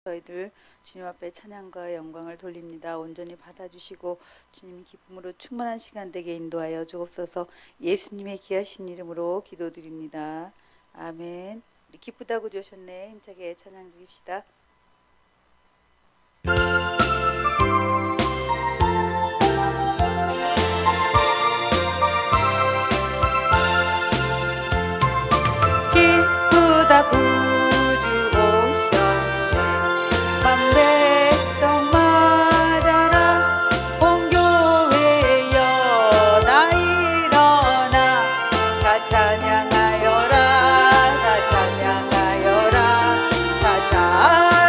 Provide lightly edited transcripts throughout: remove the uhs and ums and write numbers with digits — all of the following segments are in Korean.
저희들 주님 앞에 찬양과 영광을 돌립니다. 온전히 받아주시고 주님 기쁨으로 충만한 시간 되게 인도하여 주옵소서. 예수님의 귀하신 이름으로 기도드립니다. 아멘. 기쁘다고 주셨네. 힘차게 찬양 드립시다. 기쁘다 구주 오셨네. 백성 맞아라. 온 교회여 다 일어나. 다 찬양하여라. 다 찬양하여라. 다 찬양하여라.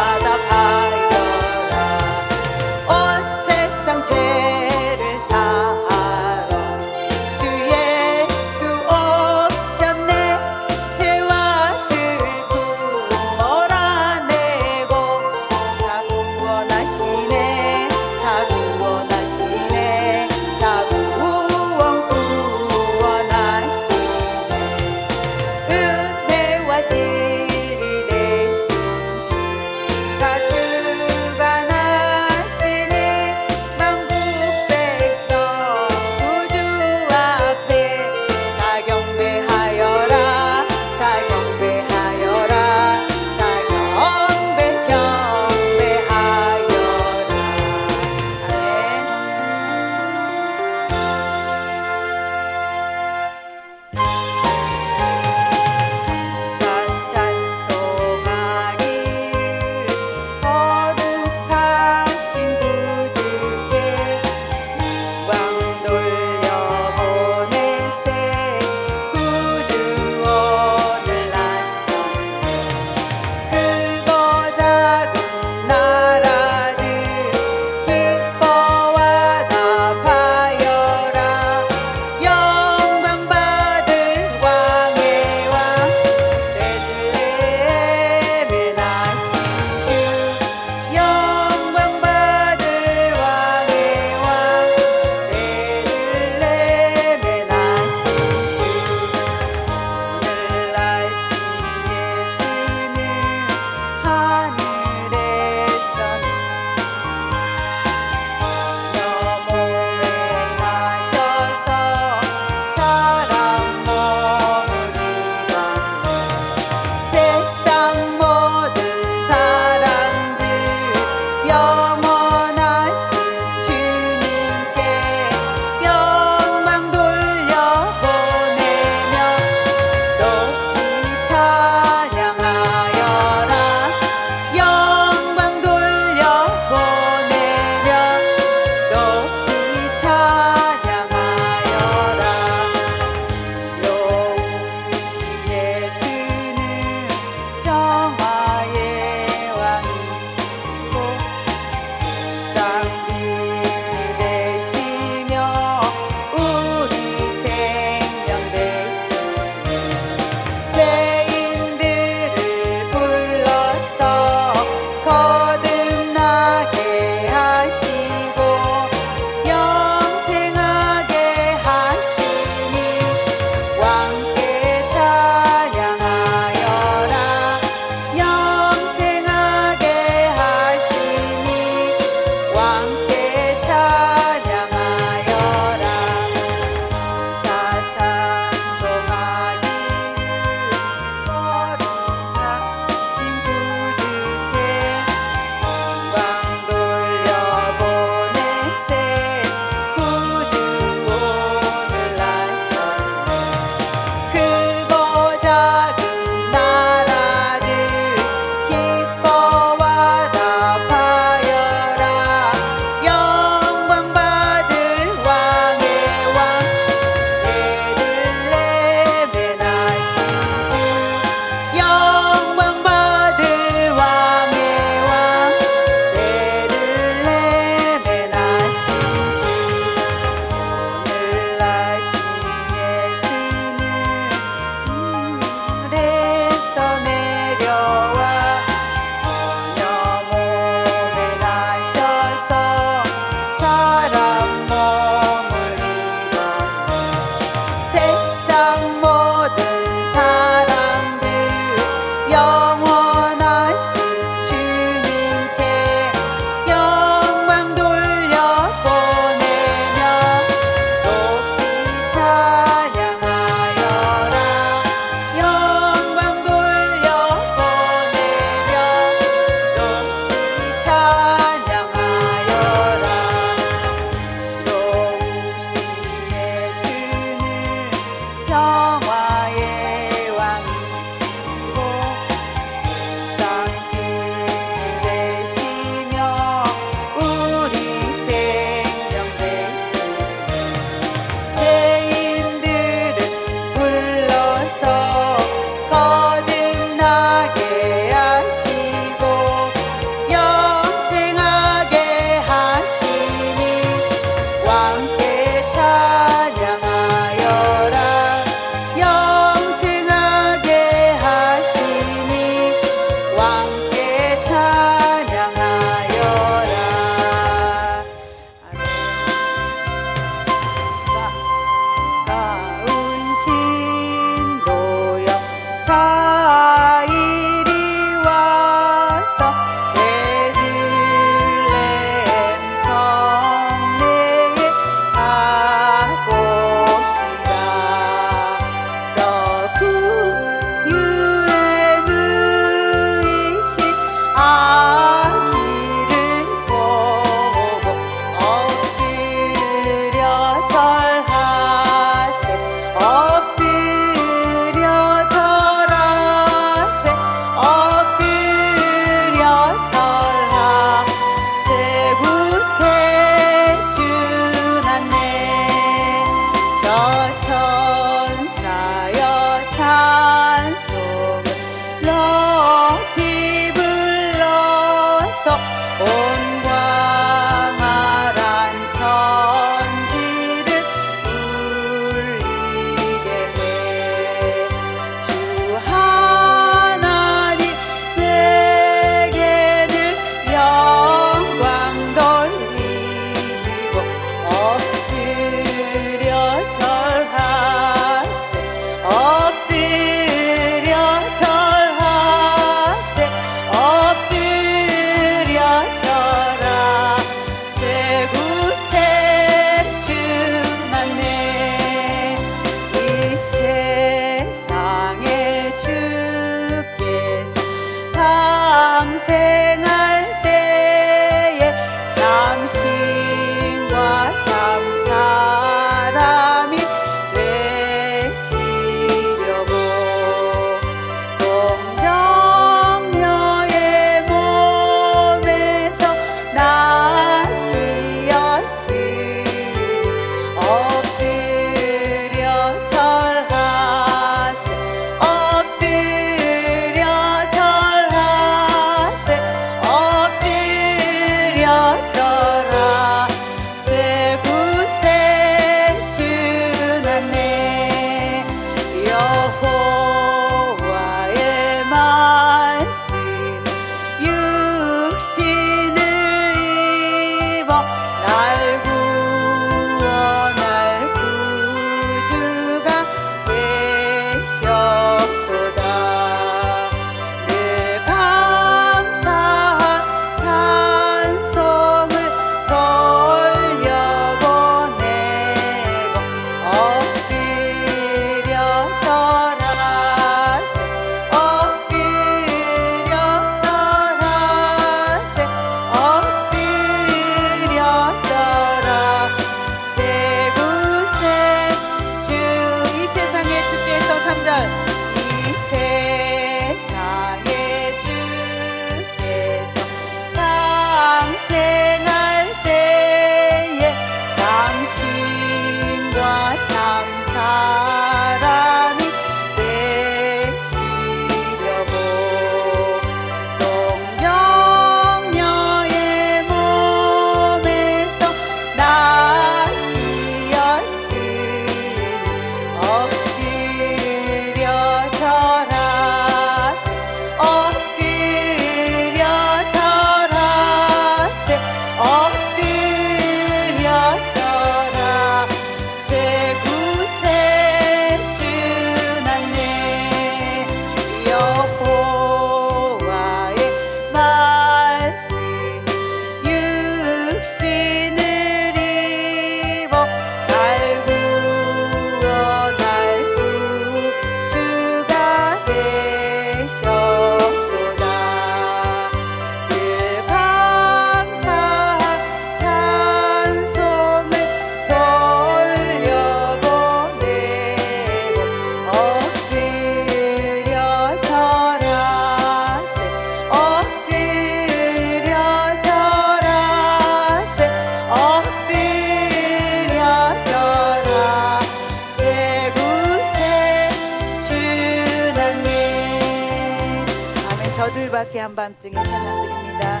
들밖에 한밤중에 찬양드립니다.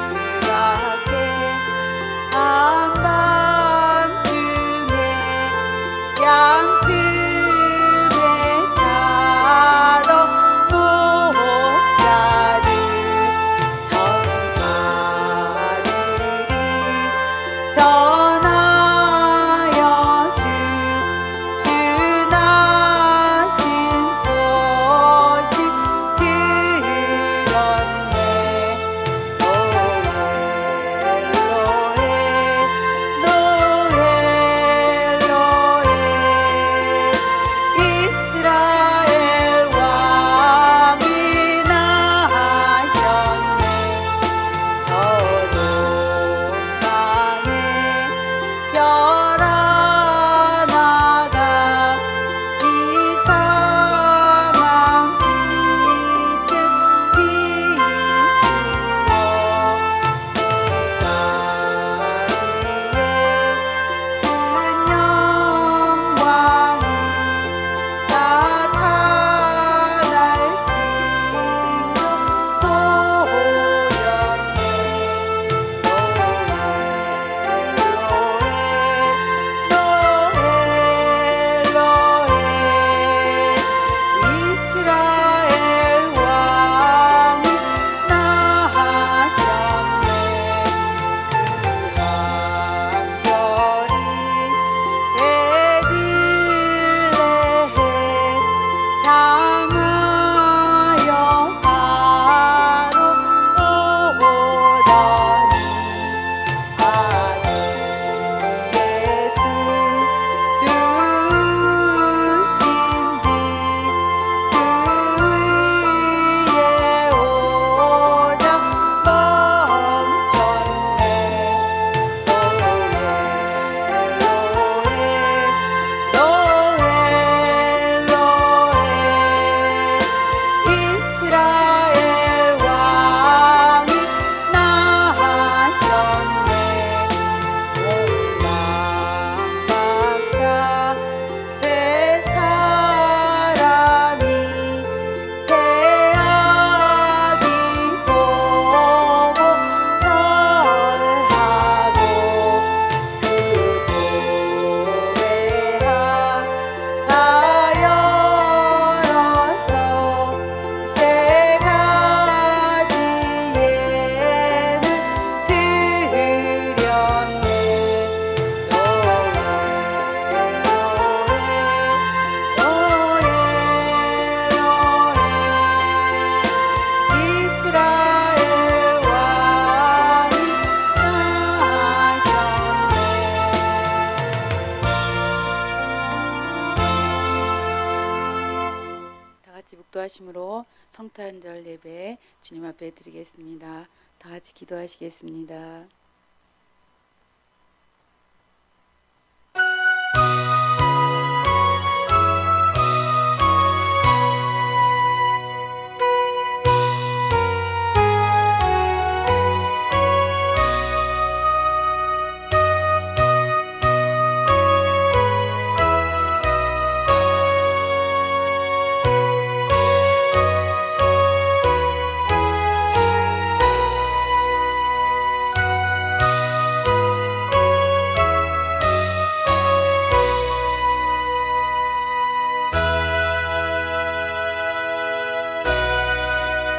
들밖에 한밤중에 양틈에 자던 목자들 천사들이 전하여 주 나신 소식 들었네. 노엘로에 노엘로에 이스라엘 왕이 나셨네. 저동방에 별 하나가 이상한 빛을 묵도하심으로 성탄절 예배 주님 앞에 드리겠습니다. 다 같이 기도하시겠습니다.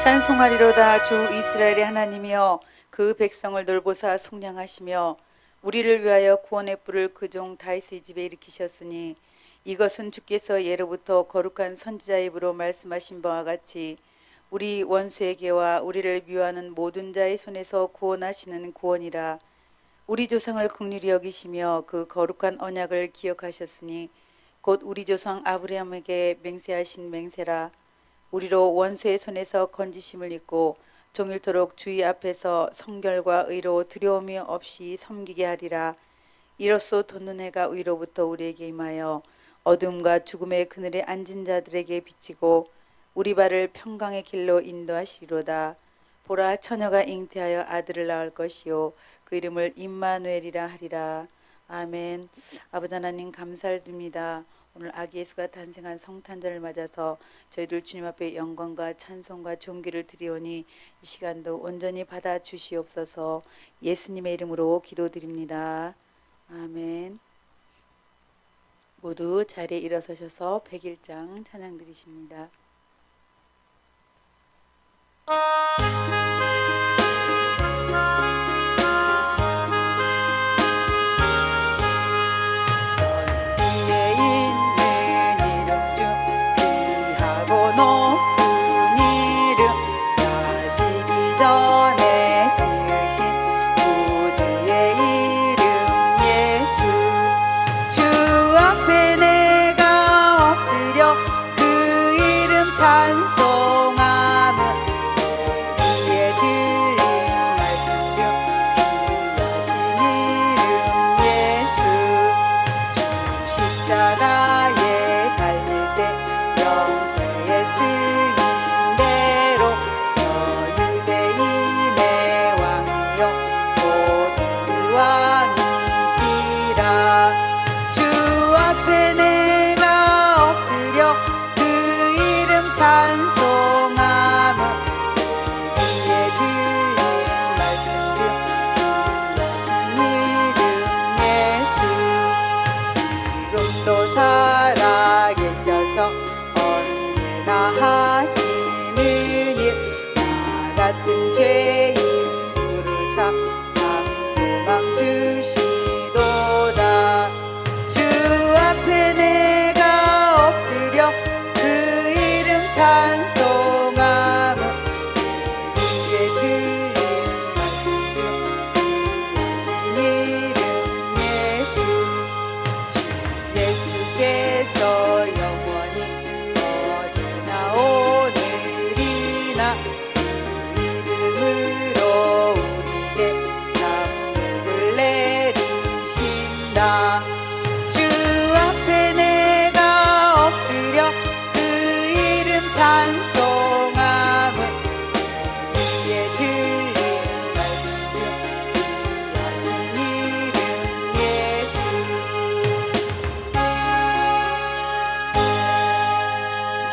찬송하리로다. 주 이스라엘의 하나님이여, 그 백성을 돌보사 속량하시며 우리를 위하여 구원의 뿔을 그 종 다윗의 집에 일으키셨으니 이것은 주께서 예로부터 거룩한 선지자의 입으로 말씀하신 바와 같이 우리 원수에게와 우리를 미워하는 모든 자의 손에서 구원하시는 구원이라. 우리 조상을 긍휼히 여기시며 그 거룩한 언약을 기억하셨으니 곧 우리 조상 아브라함에게 맹세하신 맹세라. 우리로 원수의 손에서 건지심을 입고 종일토록 주의 앞에서 성결과 의로 두려움이 없이 섬기게 하리라. 이로써 돋는 해가 위로부터 우리에게 임하여 어둠과 죽음의 그늘에 앉은 자들에게 비치고 우리 발을 평강의 길로 인도하시리로다. 보라, 처녀가 잉태하여 아들을 낳을 것이요 그 이름을 임마누엘이라 하리라. 아멘. 아버지 하나님 감사를 드립니다. 오늘 아기 예수가 탄생한 성탄절을 맞아서 저희들 주님 앞에 영광과 찬송과 존귀를 드리오니 이 시간도 온전히 받아 주시옵소서. 예수님의 이름으로 기도드립니다. 아멘. 모두 자리에 일어서셔서 101장 찬양 드리십니다.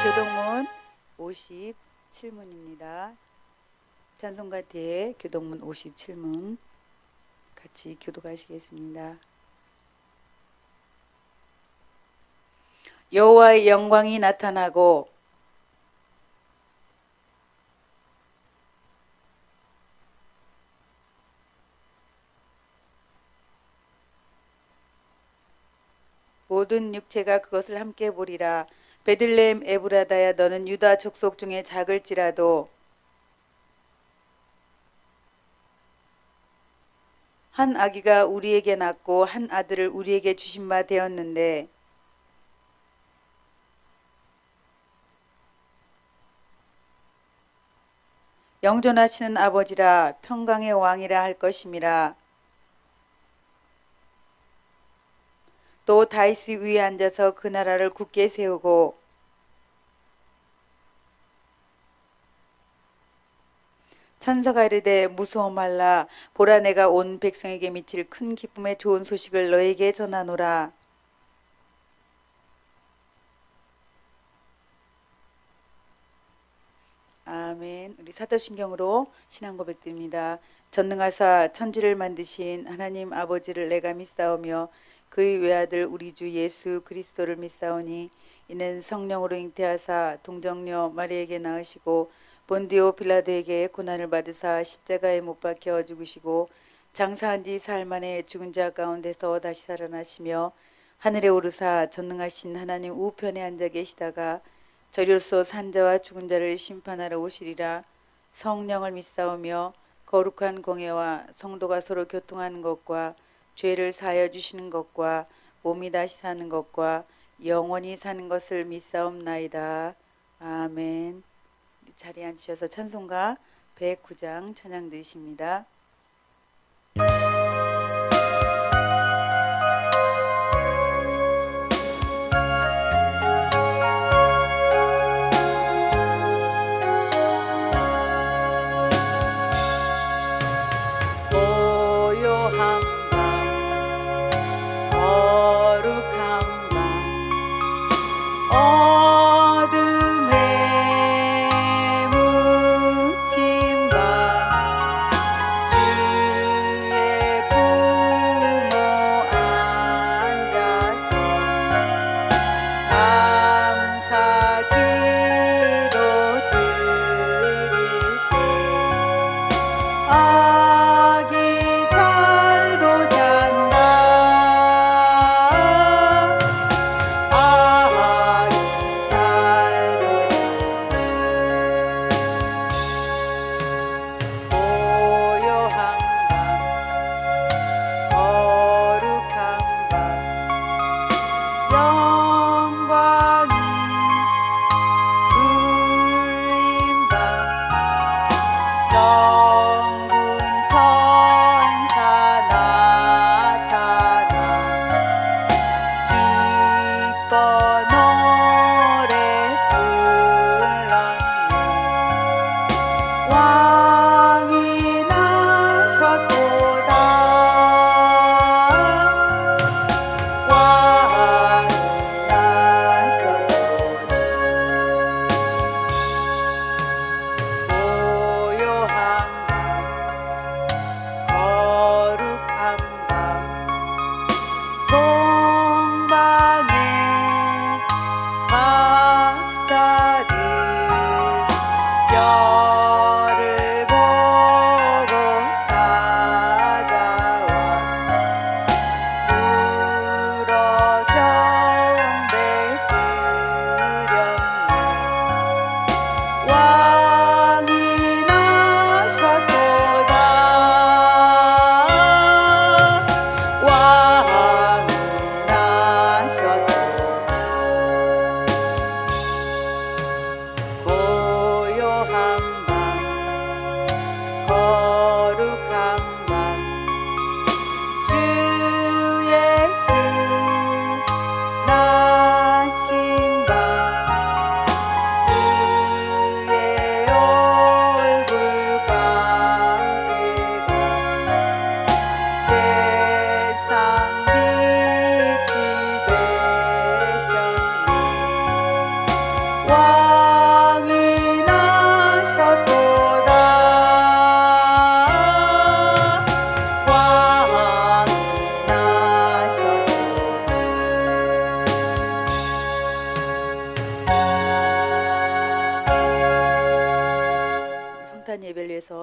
교동문 57문입니다. 찬송가 뒤에 교동문 57문 같이 교독하시겠습니다. 여호와의 영광이 나타나고 모든 육체가 그것을 함께 보리라. 베들레헴 에브라다야, 너는 유다 족속 중에 작을지라도 한 아기가 우리에게 낳고 한 아들을 우리에게 주신 바 되었는데 영존하시는 아버지라 평강의 왕이라 할 것임이라. 또 다윗의 위에 앉아서 그 나라를 굳게 세우고 천사가 이르되 무서워 말라. 보라, 내가 온 백성에게 미칠 큰 기쁨의 좋은 소식을 너에게 전하노라. 아멘. 우리 사도신경으로 신앙 고백드립니다. 전능하사 천지를 만드신 하나님 아버지를 내가 믿사오며 그의 외아들 우리 주 예수 그리스도를 믿사오니 이는 성령으로 잉태하사 동정녀 마리에게 낳으시고 본디오 빌라도에게 고난을 받으사 십자가에 못 박혀 죽으시고 장사한 지 사흘 만에 죽은 자 가운데서 다시 살아나시며 하늘에 오르사 전능하신 하나님 우편에 앉아 계시다가 저리로서 산자와 죽은 자를 심판하러 오시리라. 성령을 믿사오며 거룩한 공예와 성도가 서로 교통하는 것과 죄를 사하여 주시는 것과 몸이 다시 사는 것과 영원히 사는 것을 믿사옵나이다. 아멘. 자리에 앉으셔서 찬송가 109장 찬양 드리십니다.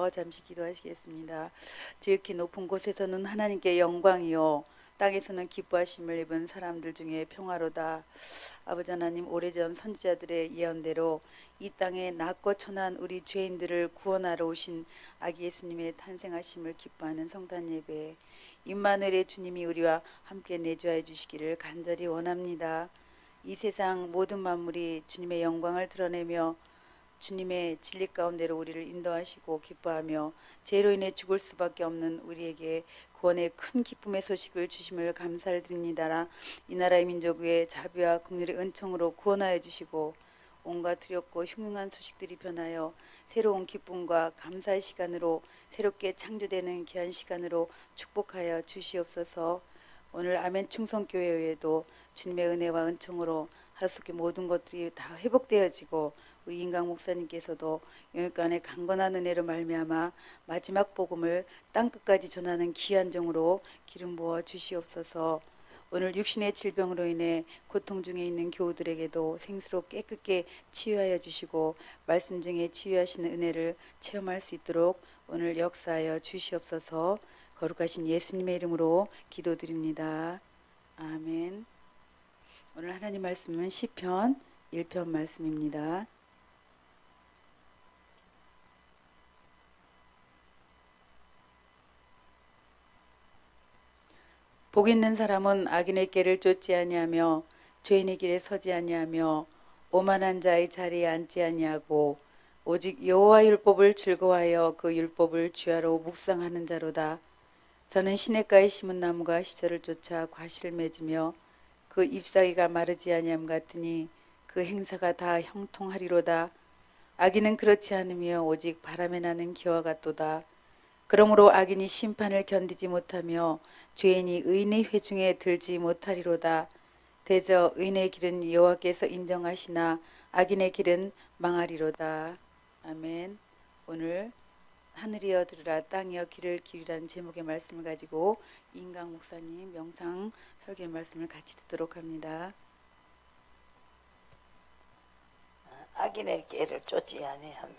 보고 잠시 기도하시겠습니다. 지극히 높은 곳에서는 하나님께 영광이요 땅에서는 기뻐하심을 입은 사람들 중에 평화로다. 아버지 하나님, 오래전 선지자들의 예언대로 이 땅에 낮고 천한 우리 죄인들을 구원하러 오신 아기 예수님의 탄생하심을 기뻐하는 성탄 예배, 임마누엘의 주님이 우리와 함께 내주하여 주시기를 간절히 원합니다. 이 세상 모든 만물이 주님의 영광을 드러내며 주님의 진리 가운데로 우리를 인도하시고 기뻐하며 죄로 인해 죽을 수밖에 없는 우리에게 구원의 큰 기쁨의 소식을 주심을 감사를 드립니다. 이 나라의 민족 위에 자비와 긍휼의 은총으로 구원하여 주시고 온갖 두렵고 흉흉한 소식들이 변하여 새로운 기쁨과 감사의 시간으로 새롭게 창조되는 귀한 시간으로 축복하여 주시옵소서. 오늘 아멘 충성교회에도 주님의 은혜와 은총으로 하루속에 모든 것들이 다 회복되어지고 우리 인강 목사님께서도 영육간의 강건한 은혜로 말미암아 마지막 복음을 땅끝까지 전하는 귀한 종으로 기름 부어 주시옵소서. 오늘 육신의 질병으로 인해 고통 중에 있는 교우들에게도 생수로 깨끗게 치유하여 주시고 말씀 중에 치유하시는 은혜를 체험할 수 있도록 오늘 역사하여 주시옵소서. 거룩하신 예수님의 이름으로 기도드립니다. 아멘. 오늘 하나님 말씀은 시편 1편 말씀입니다. 복 있는 사람은 악인의 길을 쫓지 아니하며 죄인의 길에 서지 아니하며 오만한 자의 자리에 앉지 아니하고 오직 여호와 율법을 즐거워하여 그 율법을 주야로 묵상하는 자로다. 저는 시냇가에 심은 나무가 시절을 쫓아 과실을 맺으며 그 잎사귀가 마르지 아니함 같으니 그 행사가 다 형통하리로다. 악인은 그렇지 않으며 오직 바람에 나는 기와 같도다. 그러므로 악인이 심판을 견디지 못하며 죄인이 의인의 회중에 들지 못하리로다. 대저 의인의 길은 여호와께서 인정하시나 악인의 길은 망하리로다. 아멘. 오늘 하늘이여 들으라 땅이여 귀를 기울이라는 제목의 말씀을 가지고 인강 목사님 명상 설교 말씀을 같이 듣도록 합니다. 악인의 길을 쫓지 아니하며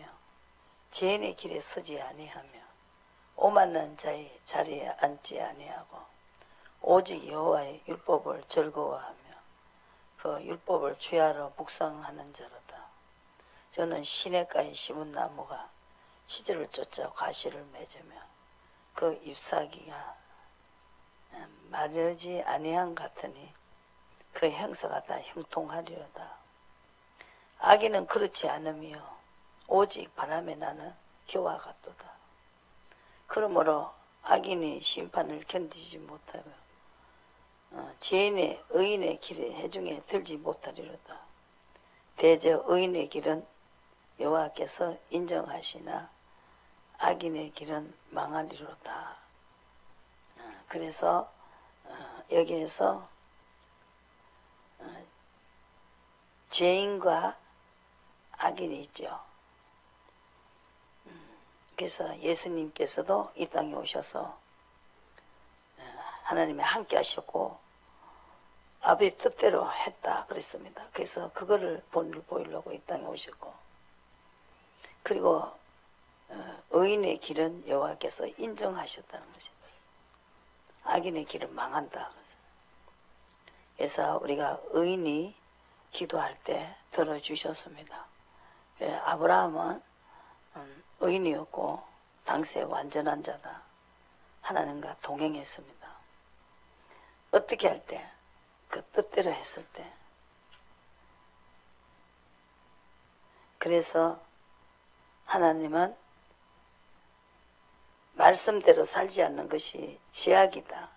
죄인의 길에 서지 아니하며 오만한 자의 자리에 앉지 아니하고 오직 여호와의 율법을 즐거워하며 그 율법을 주야로 묵상하는 자로다. 저는 시냇가에 심은 나무가 시절을 쫓아 과실을 맺으며 그 잎사귀가 마르지 아니한 같으니 그 형사가 다 형통하리로다. 악인은 그렇지 않으며 오직 바람에 나는 기와 같도다. 그러므로 악인이 심판을 견디지 못하며 죄인의 의인의 길에 해중에 들지 못하리로다. 대저 의인의 길은 여호와께서 인정하시나 악인의 길은 망하리로다. 그래서 여기에서 죄인과 악인이 있죠. 그래서 예수님께서도 이 땅에 오셔서 하나님이 함께 하셨고 아버지 뜻대로 했다 그랬습니다. 그래서 그거를 본을 보이려고 이 땅에 오셨고, 그리고 의인의 길은 여호와께서 인정하셨다는 것입니다. 악인의 길은 망한다. 그래서 우리가 의인이 기도할 때 들어주셨습니다. 아브라함은 의인이었고 당시에 완전한 자다. 하나님과 동행했습니다. 어떻게 할 때? 그 뜻대로 했을 때. 그래서 하나님은 말씀대로 살지 않는 것이 죄악이다.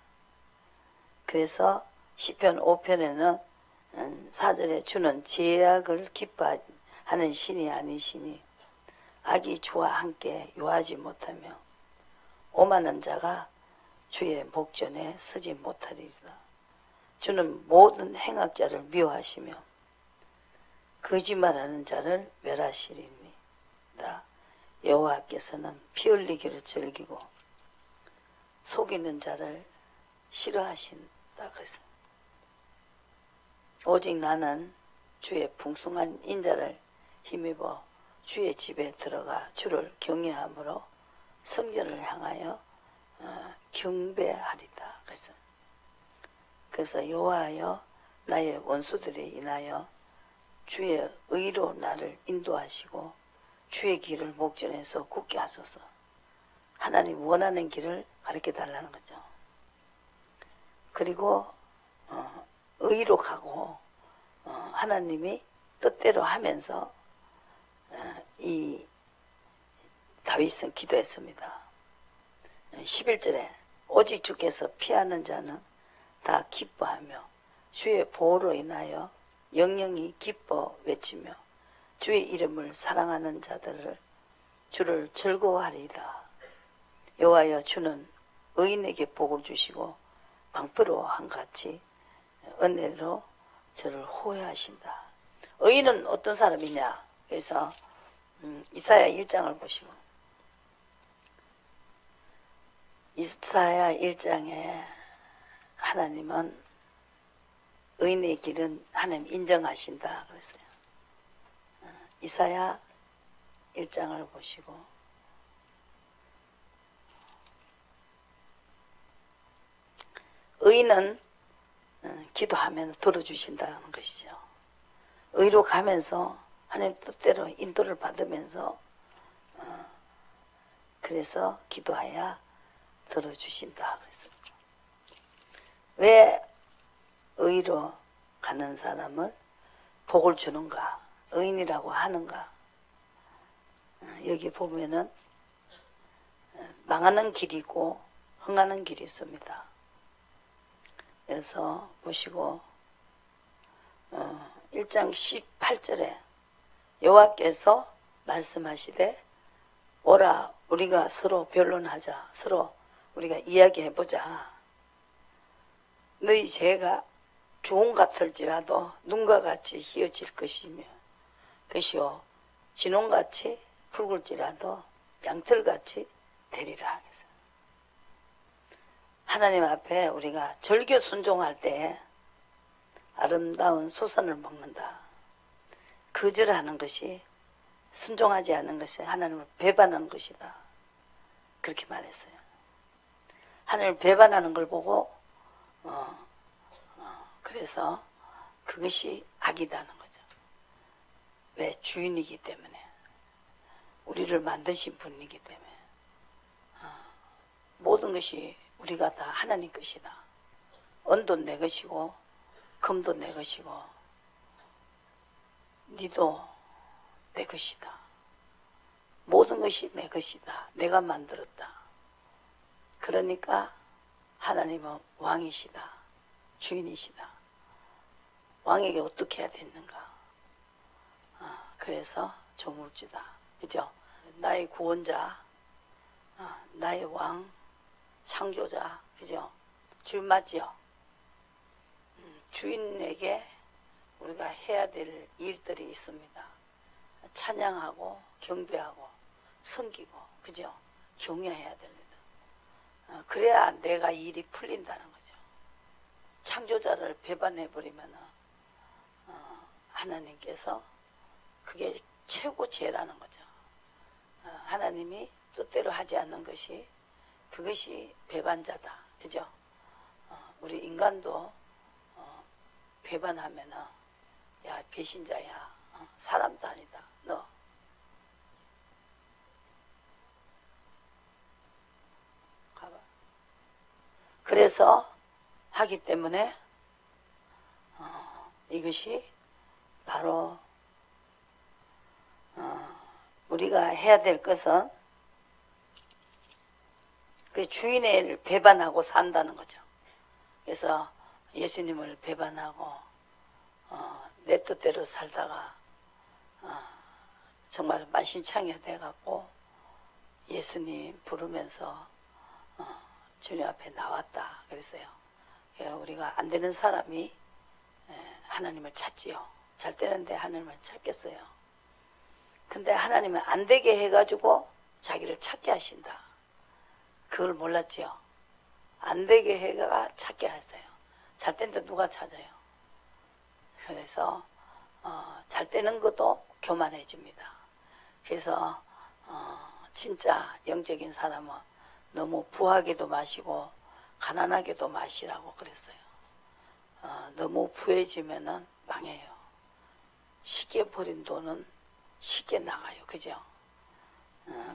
그래서 시편 5편에는 4절에 주는 죄악을 기뻐하는 신이 아니시니 악이 주와 함께 요하지 못하며 오만한 자가 주의 목전에 서지 못하리라. 주는 모든 행악자를 미워하시며 거짓말하는 자를 멸하시리니라. 여호와께서는 피 흘리기를 즐기고 속이는 자를 싫어하신다. 그래서 오직 나는 주의 풍성한 인자를 힘입어 주의 집에 들어가 주를 경외함으로 성전을 향하여 경배하리다. 그래서 여호와여 나의 원수들이 인하여 주의 의로 나를 인도하시고 주의 길을 목전에서 굳게 하소서. 하나님 원하는 길을 가르쳐 달라는 거죠. 그리고 의로 가고 하나님이 뜻대로 하면서 이 다윗은 기도했습니다. 11절에 오직 주께서 피하는 자는 다 기뻐하며 주의 보호로 인하여 영영이 기뻐 외치며 주의 이름을 사랑하는 자들을 주를 즐거워하리이다. 여호와여 주는 의인에게 복을 주시고 방패로 한같이 은혜로 저를 호해하신다. 의인은 어떤 사람이냐? 그래서 이사야 1장을 보시고 이사야 1장에 하나님은 의인의 길은 하나님 인정하신다 그랬어요. 이사야 1장을 보시고 의인은 기도하면 들어주신다는 것이죠. 의로 가면서 하나님 뜻대로 인도를 받으면서 그래서 기도해야 들어주신다 그랬습니다. 왜 의로 가는 사람을 복을 주는가? 의인이라고 하는가? 여기 보면은 망하는 길이고 흥하는 길이 있습니다. 그래서 보시고 1장 18절에 여호와께서 말씀하시되 오라 우리가 서로 변론하자. 서로 우리가 이야기해보자. 너희 죄가 주홍 같을지라도 눈과 같이 희어질 것이며 그것이요 진홍같이 붉을지라도 양털같이 되리라. 하나님 앞에 우리가 절교 순종할 때 아름다운 소산을 먹는다. 거절하는 것이 순종하지 않는 것이 하나님을 배반하는 것이다. 그렇게 말했어요. 하나님을 배반하는 걸 보고 그래서 그것이 악이다는 거죠. 왜? 주인이기 때문에. 우리를 만드신 분이기 때문에. 모든 것이 우리가 다 하나님 것이다. 은도 내 것이고 금도 내 것이고 니도 내 것이다. 모든 것이 내 것이다. 내가 만들었다. 그러니까 하나님은 왕이시다. 주인이시다. 왕에게 어떻게 해야 되는가? 그래서 조물주다. 그죠? 나의 구원자, 나의 왕, 창조자, 그죠? 주인 맞지요? 주인에게 우리가 해야 될 일들이 있습니다. 찬양하고 경배하고 섬기고, 그죠? 경외해야 됩니다. 그래야 내가 일이 풀린다는 거죠. 창조자를 배반해버리면 하나님께서 그게 최고 죄라는 거죠. 하나님이 뜻대로 하지 않는 것이 그것이 배반자다. 그죠? 우리 인간도 배반하면은 야 배신자야. 사람도 아니다. 너. 가봐. 그래서 하기 때문에 이것이 바로 우리가 해야 될 것은 그 주인을 배반하고 산다는 거죠. 그래서 예수님을 배반하고 내 뜻대로 살다가 정말 만신창이가 돼갖고 예수님 부르면서 주님 앞에 나왔다 그랬어요. 우리가 안 되는 사람이 하나님을 찾지요. 잘 되는데 하나님을 찾겠어요. 근데 하나님은 안 되게 해가지고 자기를 찾게 하신다. 그걸 몰랐지요. 안 되게 해가 찾게 하세요. 잘 되는데 누가 찾아요. 그래서 잘 되는 것도 교만해집니다. 그래서 진짜 영적인 사람은 너무 부하게도 마시고 가난하게도 마시라고 그랬어요. 너무 부해지면은 망해요. 쉽게 버린 돈은 쉽게 나가요. 그죠?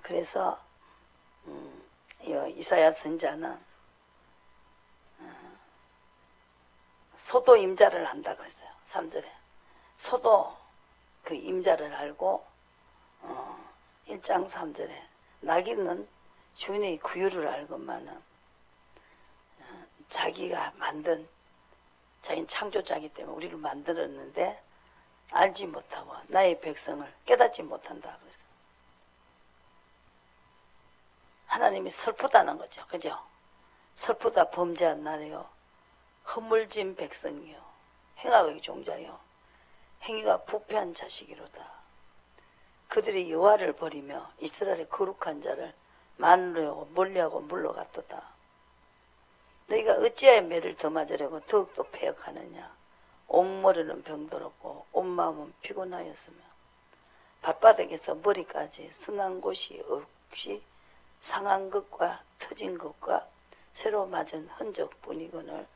그래서 이사야 선자는 소도 임자를 안다 그랬어요. 3절에. 소도 그 임자를 알고 1장 3절에 나귀는 주인의 구유를 알건만은 자기가 만든 자기는 창조자이기 때문에 우리를 만들었는데 알지 못하고 나의 백성을 깨닫지 못한다 그래서 하나님이 슬프다는 거죠. 그죠? 슬프다 범죄한 나라요 허물진 백성이요 행악의 종자요 행위가 부패한 자식이로다. 그들이 여호와를 버리며 이스라엘의 거룩한 자를 만류하고 멀리하고 물러갔도다. 너희가 어찌하여 매를 더 맞으려고 더욱더 패역하느냐. 온머리는 병들었고 온 마음은 피곤하였으며 발바닥에서 머리까지 성한 곳이 없이 상한 것과 터진 것과 새로 맞은 흔적뿐이거늘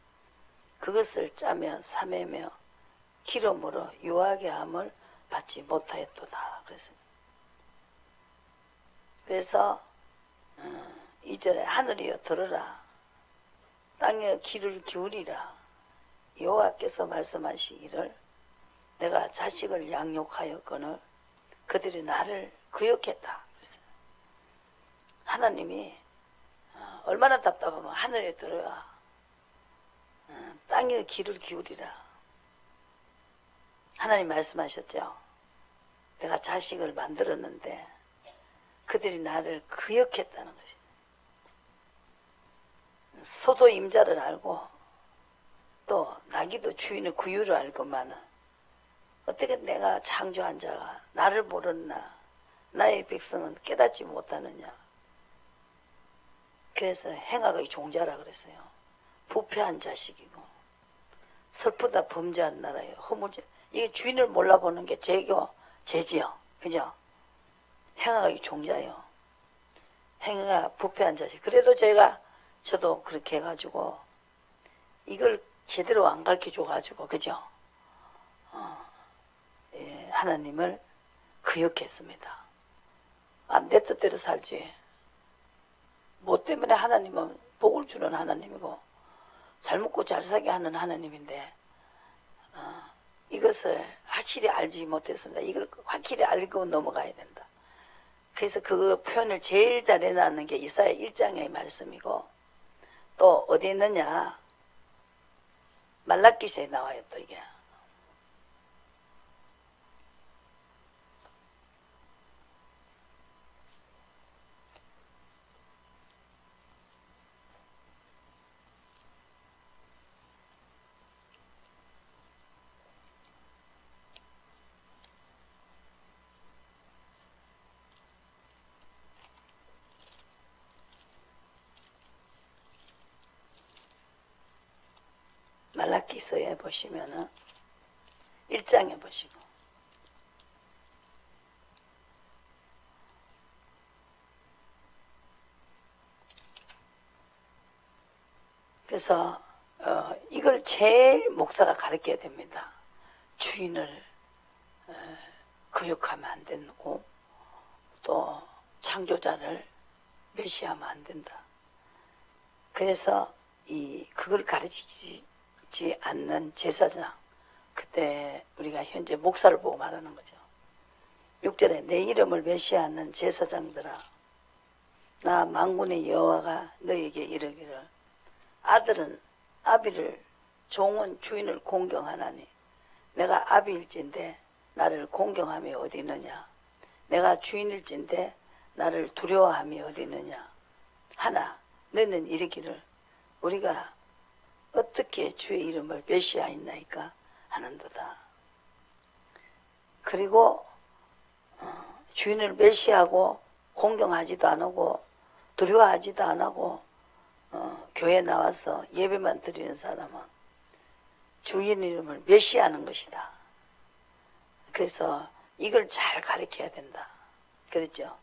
그것을 짜며 삼매며 기름으로 유하게 함을 받지 못하였도다. 그래서 2절에 하늘이여 들으라 땅에 귀를 기울이라 여호와께서 말씀하시기를 내가 자식을 양육하였거늘 그들이 나를 거역했다. 하나님이 얼마나 답답하면 하늘에 들어야 땅에 귀를 기울이라. 하나님 말씀하셨죠. 내가 자식을 만들었는데 그들이 나를 거역했다는 것이. 소도 임자를 알고 또 나귀도 주인의 구유를 알고만은 어떻게 내가 창조한 자가 나를 모르나 나의 백성은 깨닫지 못하느냐. 그래서 행악의 종자라 그랬어요. 부패한 자식이고 슬프다 범죄한 나라예요. 허물죄. 이게 주인을 몰라보는 게 죄지요. 그죠? 행악의 종자예요. 행위가 부패한 자식. 그래도 저도 그렇게 해가지고 이걸 제대로 안 가르쳐줘가지고 그죠? 하나님을 거역했습니다. 내 뜻대로 살지. 뭐 때문에 하나님은 복을 주는 하나님이고 잘 먹고 잘 살게 하는 하나님인데 이것을 확실히 알지 못했습니다. 이걸 확실히 알고 넘어가야 된다. 그래서 그 표현을 제일 잘 해놨는 게 이사야 1장의 말씀이고 또 어디 있느냐 말라기서에 나와요. 또 이게 말라기서에 보시면은 1장에 보시고 그래서 이걸 제일 목사가 가르쳐야 됩니다. 주인을 거역하면 안 되고 또 창조자를 멸시하면 안 된다. 그래서 그걸 가르치지 않는 제사장, 그때 우리가 현재 목사를 보고 말하는 거죠. 6절에 내 이름을 멸시하는 제사장들아 나 만군의 여호와가 너에게 이르기를 아들은 아비를 종은 주인을 공경하나니 내가 아비일진데 나를 공경함이 어디 있느냐. 내가 주인일진데 나를 두려워함이 어디 있느냐. 하나 너는 이르기를 우리가 어떻게 주의 이름을 멸시하였나이까 하는도다. 그리고 주인을 멸시하고 공경하지도 않고 두려워하지도 않고 교회에 나와서 예배만 드리는 사람은 주인 이름을 멸시하는 것이다. 그래서 이걸 잘 가르쳐야 된다. 그렇죠?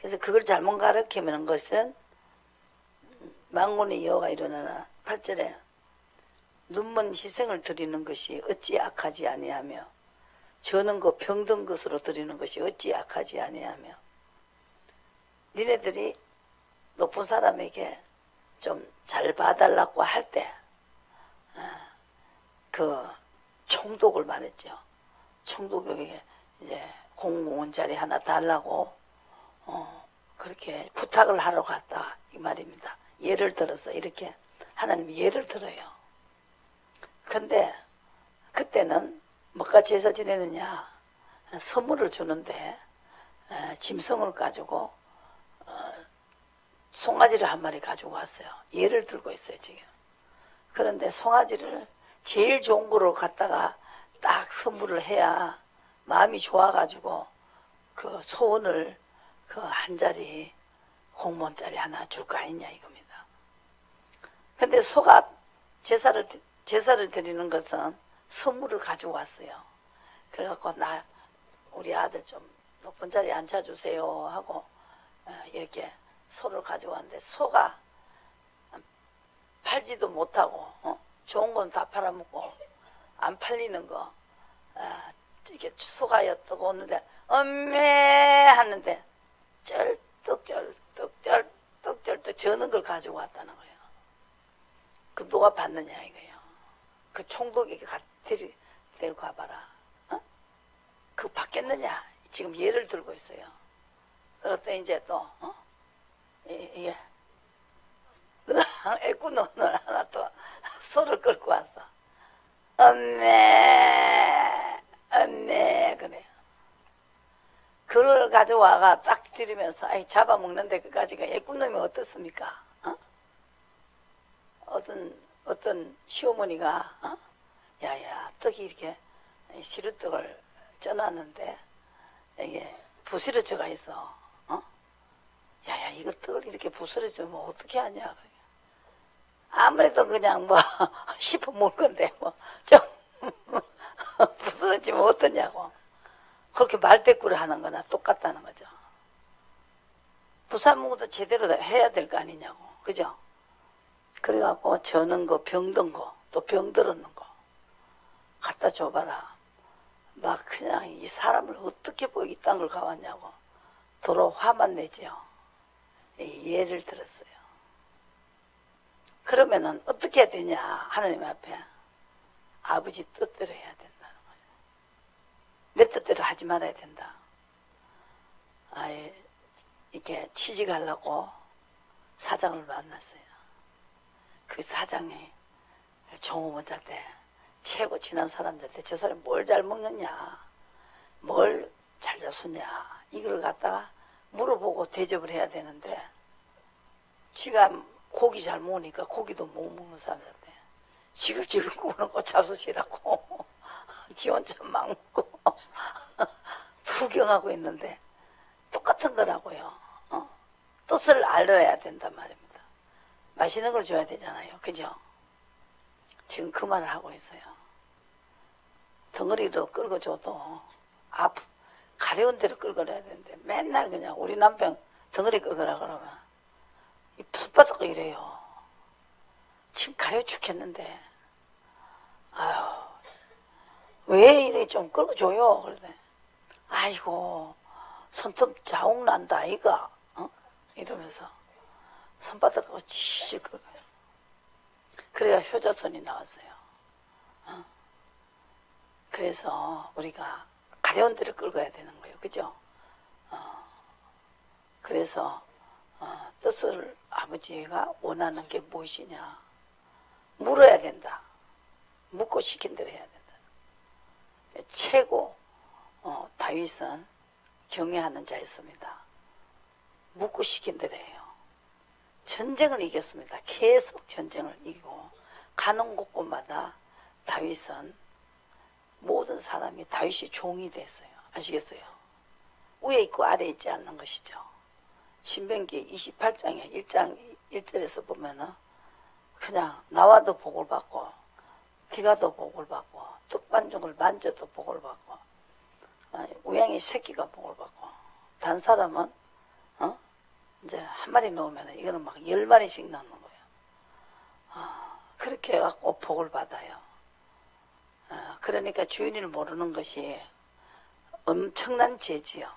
그래서 그걸 잘못 가르치는 것은 망군의 여호가 일어나나 8절에 눈먼 희생을 드리는 것이 어찌 악하지 아니하며 저는 그 병든 것으로 드리는 것이 어찌 악하지 아니하며 니네들이 높은 사람에게 좀 잘 봐달라고 할 때 그 총독을 말했죠. 총독에게 이제 공무원 자리 하나 달라고 그렇게 부탁을 하러 갔다 이 말입니다. 예를 들어서 이렇게 하나님이 예를 들어요. 근데 그때는 뭐가 제사 지내느냐 선물을 주는데 짐승을 가지고 송아지를 한 마리 가지고 왔어요. 예를 들고 있어요 지금. 그런데 송아지를 제일 좋은 거로 갖다가 딱 선물을 해야 마음이 좋아가지고 그 소원을 그 한 자리 공무원 자리 하나 줄 거 아니냐 이겁니다. 근데 소가 제사를 드리는 것은 선물을 가지고 왔어요. 그래갖고 우리 아들 좀 높은 자리에 앉혀주세요 하고 이렇게 소를 가지고 왔는데 소가 팔지도 못하고 좋은 건 다 팔아먹고 안 팔리는 거 이렇게 소가 엿떠고 오는데 엄매 하는데 쩔뚝 저는 걸 가지고 왔다는 거예요. 그럼 누가 받느냐 이거예요. 그 총독에게 데리고 가봐라. 그 받겠느냐 지금 예를 들고 있어요. 그리고 또 이제 또 이게 애꾸는 하나 또 소를 끌고 왔어. 엄매 그래요. 그걸 가져와가 딱 들이면서 아이 잡아먹는데 그까지가 애꾸놈이 어떻습니까? 어떤 시어머니가 야야 떡이 이렇게 시루떡을 쪄놨는데 이게 부스러져가 있어. 야야 이걸 떡을 이렇게 부스러지면 어떻게 하냐. 아무래도 그냥 뭐 씹어 먹을 건데 뭐 좀 부스러지면 어떠냐고. 그렇게 말대꾸를 하는 거나 똑같다는 거죠. 부산무도 제대로 해야 될 거 아니냐고. 그죠? 그래갖고 저는 거 병든 거 또 병들었는 거 갖다 줘봐라. 막 그냥 이 사람을 어떻게 이딴 걸 가왔냐고 도로 화만 내지요. 예를 들었어요. 그러면은 어떻게 해야 되냐 하나님 앞에 아버지 뜻대로 해야 된다는 거죠. 내 뜻대로 하지 말아야 된다. 이렇게 취직하려고 사장을 만났어요. 그 사장이 종업원한테 최고 친한 사람들한테 저 사람이 뭘 잘 먹느냐 뭘 잘 잡수냐 이걸 갖다가 물어보고 대접을 해야 되는데 지가 고기 잘 먹으니까 고기도 못 먹는 사람한테 지글지글 구워놓고 잡수시라고 지 혼자 막 먹고 구경하고 있는데 똑같은 거라고요. 뜻을 알아야 된단 말입니다. 맛있는 걸 줘야 되잖아요. 그죠? 지금 그 말을 하고 있어요. 덩어리로 끌고 줘도 가려운 대로 끌고 가야 되는데 맨날 그냥 우리 남편 덩어리 끌거라 그러면 이 손바닥 이래요. 지금 가려 죽겠는데 아유 왜 이래 좀 끌고 줘요. 그러네. 아이고 손톱 자국 난다 아이가 이러면서 손바닥하고 치실 끌어요. 그래야 효자손이 나왔어요. 그래서 우리가 가려운 대로 끌어야 되는 거예요. 그죠? 그래서 뜻을 아버지가 원하는 게 무엇이냐 물어야 된다. 묻고 시킨 대로 해야 된다. 최고 다윗은 경외하는 자였습니다. 묻고 시킨 대로 해요. 전쟁을 이겼습니다. 계속 전쟁을 이기고 가는 곳곳마다 다윗은 모든 사람이 다윗이 종이 됐어요. 아시겠어요? 위에 있고 아래에 있지 않는 것이죠. 신명기 28장에 1장 1절에서 보면은 그냥 나와도 복을 받고 뒤가도 복을 받고 떡반죽을 만져도 복을 받고 우양이 새끼가 복을 받고 단 사람은 이제 한 마리 놓으면 이거는 막 10마리씩 넣는 거예요. 그렇게 해갖고 복을 받아요. 그러니까 주인을 모르는 것이 엄청난 죄지요.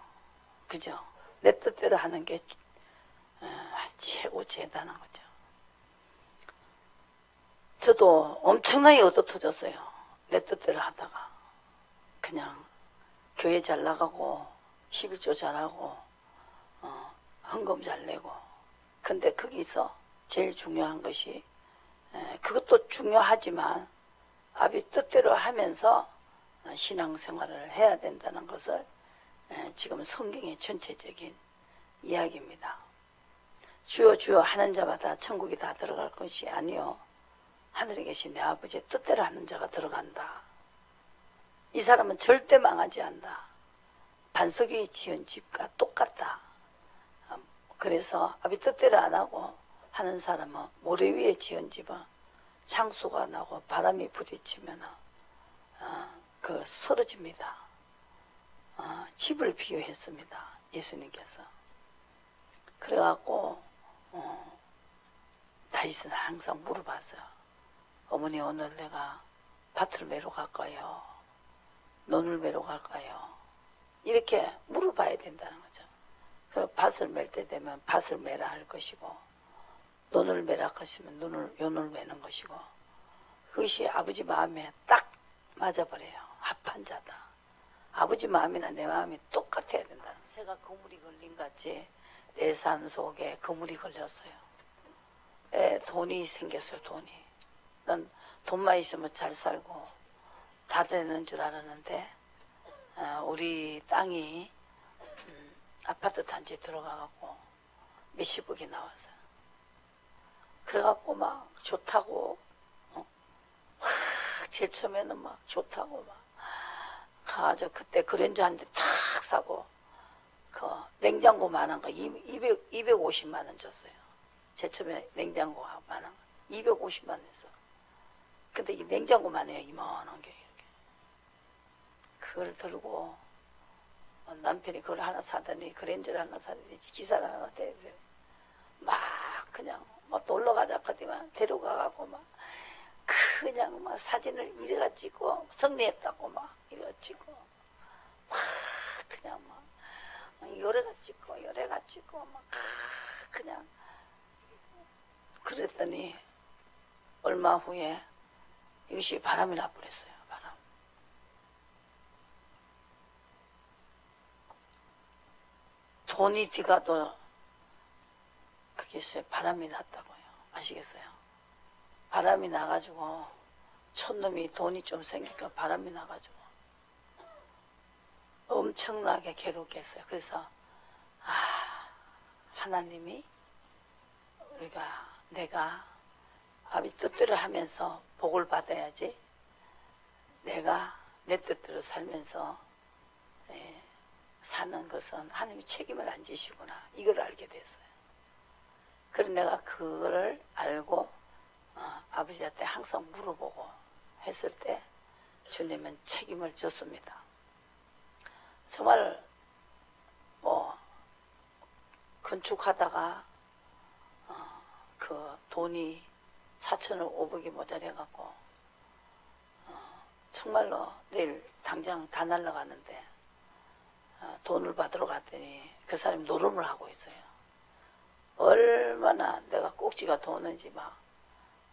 그죠? 내 뜻대로 하는 게 최고 대단한 거죠. 저도 엄청나게 얻어 터졌어요. 내 뜻대로 하다가. 그냥 교회 잘 나가고 11조 잘하고 헌금 잘 내고. 근데 거기서 제일 중요한 것이 그것도 중요하지만 아비 뜻대로 하면서 신앙생활을 해야 된다는 것을 지금 성경의 전체적인 이야기입니다. 주여 주여 하는 자마다 천국에 다 들어갈 것이 아니요 하늘에 계신 내 아버지의 뜻대로 하는 자가 들어간다. 이 사람은 절대 망하지 않는다. 반석이 지은 집과 똑같다. 그래서 아비 뜻대로 안 하고 하는 사람은 모래 위에 지은 집은 창수가 나고 바람이 부딪히면 그 쓰러집니다. 집을 비유했습니다. 예수님께서. 그래갖고 다윗은 항상 물어봤어요. 어머니 오늘 내가 밭을 매러 갈까요? 논을 매러 갈까요? 이렇게 물어봐야 된다는 거죠. 그리고 밭을 맬 때 되면 밭을 매라 할 것이고 논을 매라 하시면 논을 매는 것이고 그것이 아버지 마음에 딱 맞아버려요. 합한 자다. 아버지 마음이나 내 마음이 똑같아야 된다. 새가 그물이 걸린 같이 내 삶 속에 그물이 걸렸어요. 돈이 생겼어요. 돈이. 난 돈만 있으면 잘 살고 다 되는 줄 알았는데 우리 땅이 아파트 단지에 들어가갖고 몇십억이 나왔어요. 그래갖고 막 좋다고 제일 처음에는 막 좋다고 막 가서 그때 그랜저 한 대 탁 사고 그 냉장고만한 거 250만 원 줬어요. 제일 처음에 냉장고가 만한 거 250만 원 했어. 근데 이 냉장고만 해요. 이만한 게 이렇게. 그걸 들고 남편이 그걸 하나 사더니 그랜저를 하나 사더니 기사를 하나 대고 막 그냥 막 놀러 가자 하더니만 데려가갖고 막 그냥 막 사진을 이래가 찍고 승리했다고 막 이래가 찍고 막 그냥 막 요래가 찍고 막 그냥 그랬더니 얼마 후에 이것이 바람이 나버렸어요. 바람. 돈이 뒤가도 그게 있어요. 바람이 났다고요. 아시겠어요? 바람이 나가지고 촌놈이 돈이 좀 생기니까 바람이 나가지고 엄청나게 괴롭겠어요. 그래서 하나님이 내가 아비 뜻대로 하면서 복을 받아야지 내가 내 뜻대로 살면서 사는 것은 하나님이 책임을 안 지시구나 이걸 알게 됐어요. 그래서 내가 그거를 알고 아버지한테 항상 물어보고 했을 때 주님은 책임을 졌습니다. 정말 뭐 건축하다가 그 돈이 4,500이 모자라갖고 정말로 내일 당장 다 날라가는데 돈을 받으러 갔더니 그 사람이 노름을 하고 있어요. 얼마나 내가 꼭지가 도는지 막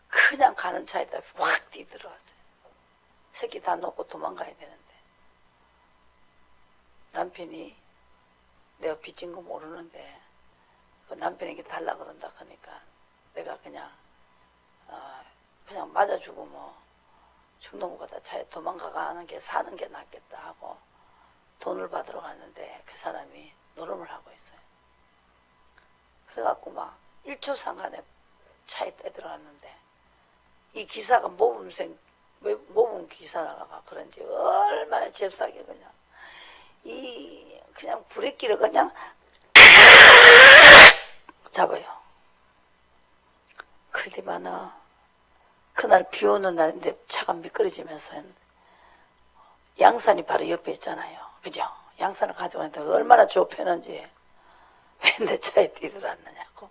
그냥 가는 차에다 확 뛰들어왔어요. 새끼 다 놓고 도망가야 되는데 남편이 내가 빚진 거 모르는데 그 남편에게 달라 그런다 하니까 내가 그냥 맞아주고 뭐 죽는 것보다 차에 도망가가 하는 게 사는 게 낫겠다 하고 돈을 받으러 갔는데 그 사람이 노름을 하고 있어요. 그래갖고 막 1초 상간에 차에 떼들어갔는데 이 기사가 모범 기사라가 그런지 얼마나 잽싸게 그냥 브레이크를 그냥 잡아요. 그러더만은 그날 비 오는 날인데 차가 미끄러지면서 양산이 바로 옆에 있잖아요. 그죠? 양산을 가져가는데 얼마나 좁혔는지 왜 내 차에 뛰들었느냐고.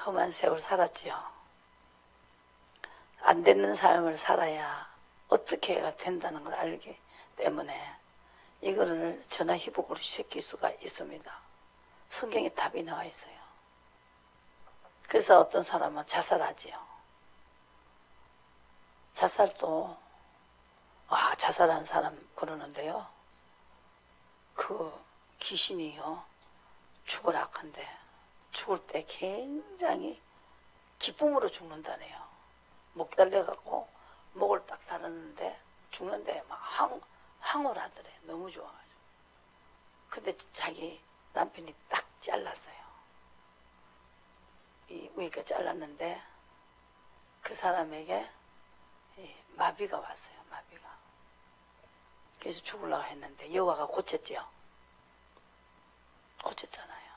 험한 세월 살았지요. 안 되는 삶을 살아야 어떻게 해야 된다는 걸 알기 때문에 이거를 전화위복으로 시킬 수가 있습니다. 성경에 답이 나와 있어요. 그래서 어떤 사람은 자살하지요. 자살도 자살한 사람 그러는데요. 그 귀신이요 죽으라 한데 죽을 때 굉장히 기쁨으로 죽는다네요. 목 달려갖고 목을 딱 다루는데 죽는데 막 항울하더래. 너무 좋아가지고. 근데 자기 남편이 딱 잘랐어요. 이 위가 잘랐는데 그 사람에게 마비가 왔어요. 마비가. 그래서 죽으려고 했는데 여호와가 고쳤지요. 고쳤잖아요.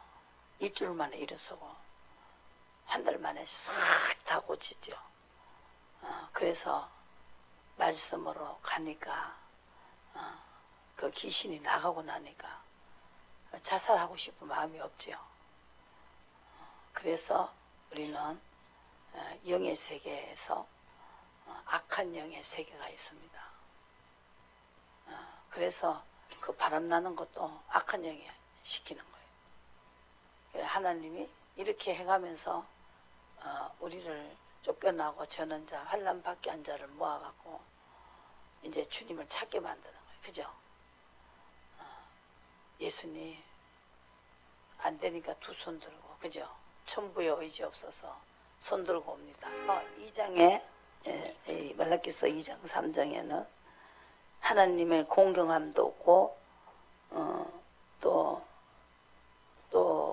일주일 만에 일어서고 한 달 만에 싹 다 고치죠. 그래서 말씀으로 가니까 그 귀신이 나가고 나니까 자살하고 싶은 마음이 없지요. 그래서 우리는 영의 세계에서 악한 영의 세계가 있습니다. 그래서 그 바람나는 것도 악한 영이 시키는 거예요. 하나님이 이렇게 해가면서 우리를 쫓겨나고 저는 자 환난 받게 한 자를 모아갖고 이제 주님을 찾게 만드는 거예요. 그죠? 예수님 안 되니까 두 손 들고 그죠? 천부의 의지 없어서 손 들고 옵니다. 2장에 말라기서 2장 3장에는 하나님을 공경함도 없고 또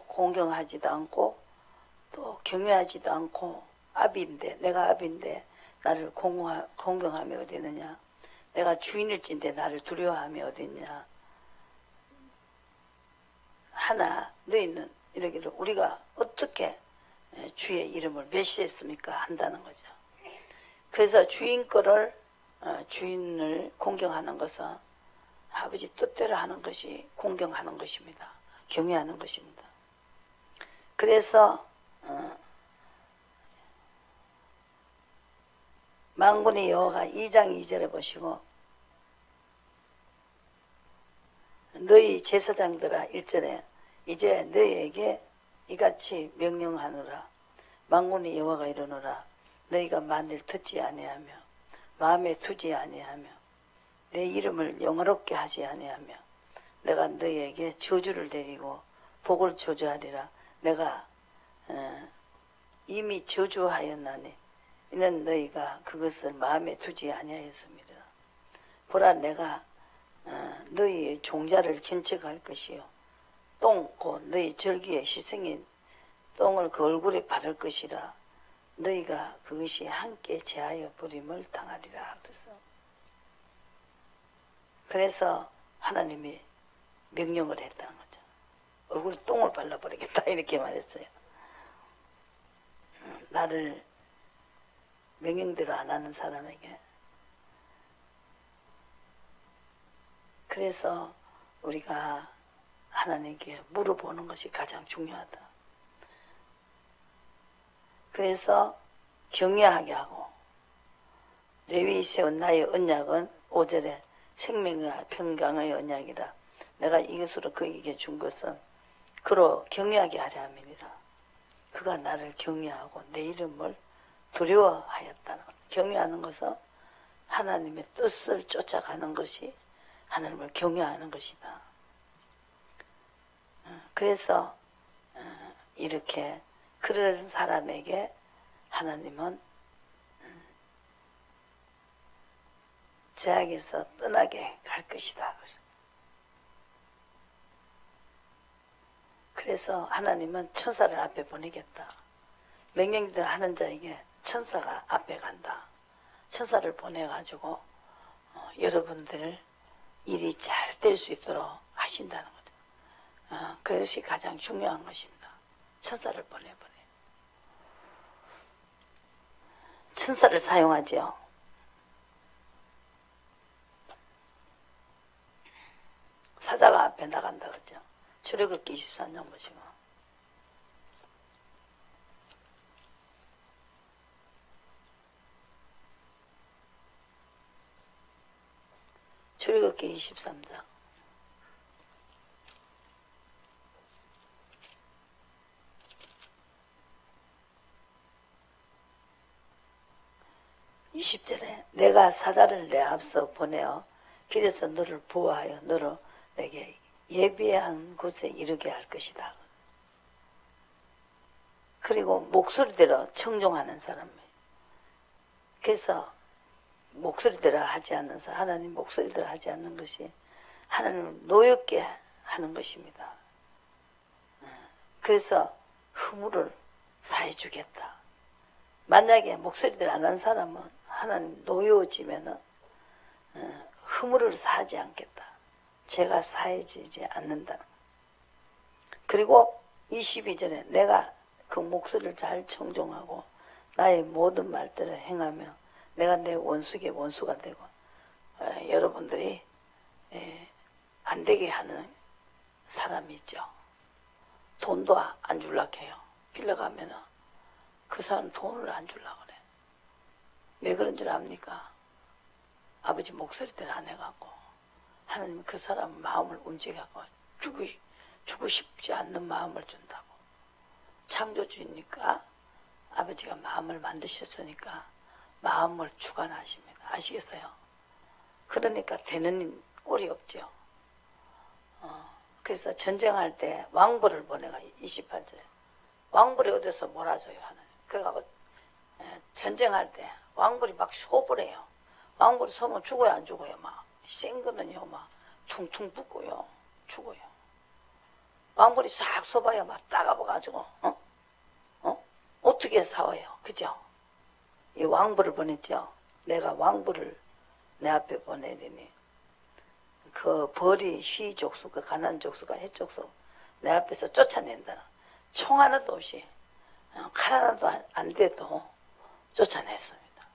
공경하지도 않고 또 경외하지도 않고 아비인데 내가 아비인데 나를 공경함이 어디 있느냐. 내가 주인일진데 나를 두려워함이 어디 있냐. 하나 너희는 이러기를 우리가 어떻게 주의 이름을 멸시했습니까 한다는 거죠. 그래서 주인을 공경하는 것은 아버지 뜻대로 하는 것이 공경하는 것입니다. 경외하는 것입니다. 그래서 만군의 여호와가 2장 2절에 보시고 너희 제사장들아 1절에 이제 너희에게 이같이 명령하노라. 만군의 여호와가 이르노라. 너희가 만일 듣지 아니하며 마음에 두지 아니하며 내 이름을 영화롭게 하지 아니하며 내가 너희에게 저주를 내리고 복을 저주하리라. 내가 이미 저주하였나니 이는 너희가 그것을 마음에 두지 아니하였습니다. 보라 내가 너희의 종자를 견책할 것이요 똥 곧 너희 절기의 희생인 똥을 그 얼굴에 바를 것이라. 너희가 그것이 함께 제하여 버림을 당하리라. 그래서 하나님이 명령을 했다는 거죠. 얼굴에 똥을 발라버리겠다 이렇게 말했어요. 나를 명령대로 안 하는 사람에게. 그래서 우리가 하나님께 물어보는 것이 가장 중요하다. 그래서 경외하게 하고 레위에 세운 나의 언약은 5절에 생명과 평강의 언약이라. 내가 이것으로 그에게 준 것은 그로 경외하게 하려 함이니라. 그가 나를 경외하고 내 이름을 두려워하였다는 것. 경외하는 것은 하나님의 뜻을 쫓아가는 것이 하나님을 경외하는 것이다. 그래서 이렇게 그런 사람에게 하나님은 죄악에서 떠나게 갈 것이다. 그래서 하나님은 천사를 앞에 보내겠다. 명령대로 하는 자에게 천사가 앞에 간다. 천사를 보내가지고 여러분들 일이 잘 될 수 있도록 하신다는 거죠. 그것이 가장 중요한 것입니다. 천사를 보내버려요. 천사를 사용하죠. 사자가 앞에 나간다 그러죠. 출애굽기 23장 보시고. 출애굽기 23장. (20절에) 내가 사자를 내 앞서 보내어 길에서 너를 보호하여 너로 내게 예비한 곳에 이르게 할 것이다. 그리고 목소리대로 청종하는 사람이에요. 그래서 목소리대로 하지 않는 사람, 하나님 목소리대로 하지 않는 것이 하나님을 노엽게 하는 것입니다. 그래서 허물을 사해 주겠다. 만약에 목소리대로 안 하는 사람은 하나님 노여워지면은 허물을 사하지 않겠다. 제가 사해지지 않는다. 그리고 22절에 내가 그 목소리를 잘 청종하고 나의 모든 말대로 행하며 내가 내 원수에게 원수가 되고 여러분들이 안 되게 하는 사람이 있죠. 돈도 안 줄라고 해요. 빌려가면은 그 사람 돈을 안 줄라고 그래. 왜 그런 줄 압니까? 아버지 목소리대로 안 해갖고 하나님은 그 사람 마음을 움직여갖고 주고 싶지 않는 마음을 준다고. 창조주니까 아버지가 마음을 만드셨으니까 마음을 주관하십니다. 아시겠어요? 그러니까 되는 꼴이 없죠. 그래서 전쟁할 때 왕벌을 보내가 28절에 왕벌이 어디서 몰아줘요 하나님. 그래갖고 전쟁할 때 왕벌이 막 쏘버려요. 왕벌이 쏘면 죽어요 안 죽어요? 막 생거는요 막 퉁퉁 붓고요 죽어요. 왕벌이 싹 쏘봐야 막 따가워가지고 어떻게 싸워요? 그죠? 이 왕벌을 보냈죠. 내가 왕벌을 내 앞에 보내리니 그 벌이 휘 족수가 가난 족수가 해 족수 내 앞에서 쫓아낸다. 총 하나도 없이 칼 하나도 안 돼도 쫓아냈습니다.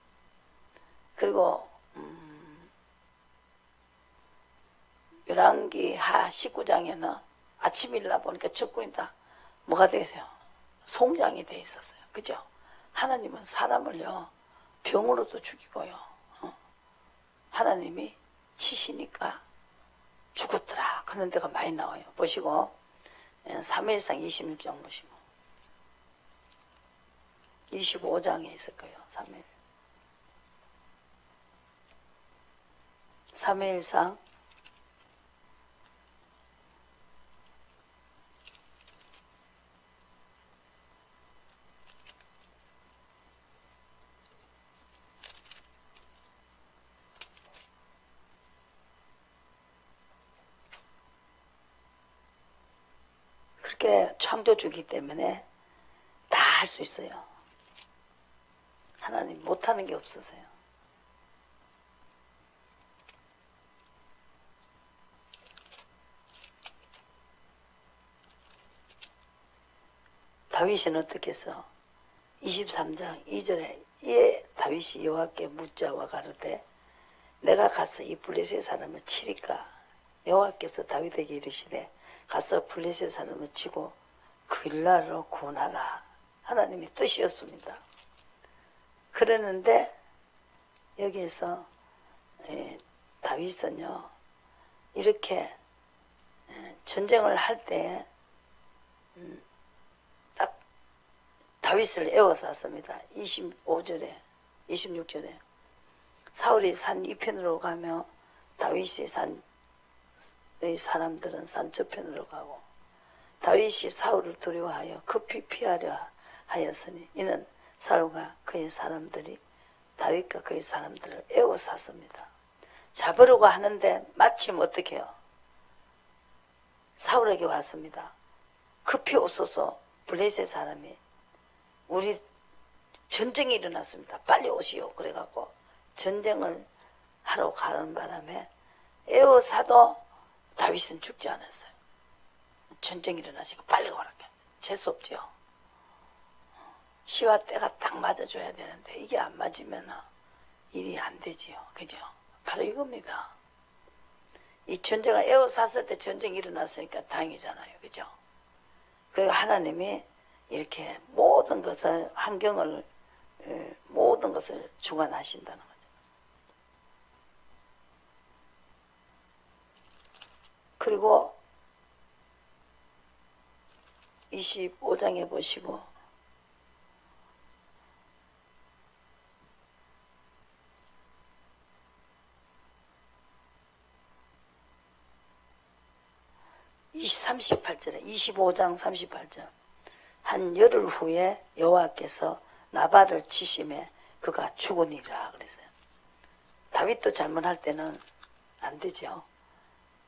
그리고 열왕기 하 19장에는 아침 일어나 보니까 적군이 다 뭐가 되세요? 송장이 돼 있었어요. 그죠? 하나님은 사람을요 병으로도 죽이고요 하나님이 치시니까 죽었더라 그런 데가 많이 나와요. 보시고 사무엘상 26장 보시고 25장에 있을 거예요. 사무엘상 그렇게 창조주기 때문에 다 할 수 있어요. 하나님 못하는 게 없어서요. 다윗은 어떻게 해서 23장 2절에 이에 다윗이 여호와께 묻자와 가로되 내가 가서 이 블레셋 사람을 치리까 여호와께서 다윗에게 이르시되 가서 블레셋 사람을 치고 그일날로 구원하라. 하나님의 뜻이었습니다. 그러는데 여기에서 다윗은요 이렇게 전쟁을 할 때 딱 다윗을 에워쌌습니다. 25절에 26절에 사울이 산 이편으로 가며 다윗이 산의 사람들은 산 저편으로 가고 다윗이 사울을 두려워하여 급히 피하려 하였으니 이는 사울과 그의 사람들이 다윗과 그의 사람들을 에워쌌습니다. 잡으려고 하는데 마침 어떻게 해요? 사울에게 왔습니다. 급히 오소서 블레셋 사람이 우리 전쟁이 일어났습니다. 빨리 오시오. 그래갖고 전쟁을 하러 가는 바람에 에워싸도 다윗은 죽지 않았어요. 전쟁이 일어나시고 빨리 오라고 재수없죠. 시와 때가 딱 맞아줘야 되는데 이게 안 맞으면 일이 안 되지요. 그죠? 바로 이겁니다. 이 전쟁을 에워쌌을 때 전쟁이 일어났으니까 다행이잖아요. 그죠? 그리고 하나님이 이렇게 모든 것을, 환경을, 모든 것을 주관하신다는 거죠. 그리고 25장에 보시고, 이 38절에 25장 38절 한 열흘 후에 여호와께서 나발을 치심에 그가 죽으니라 그랬어요. 다윗도 잘못할 때는 안 되죠.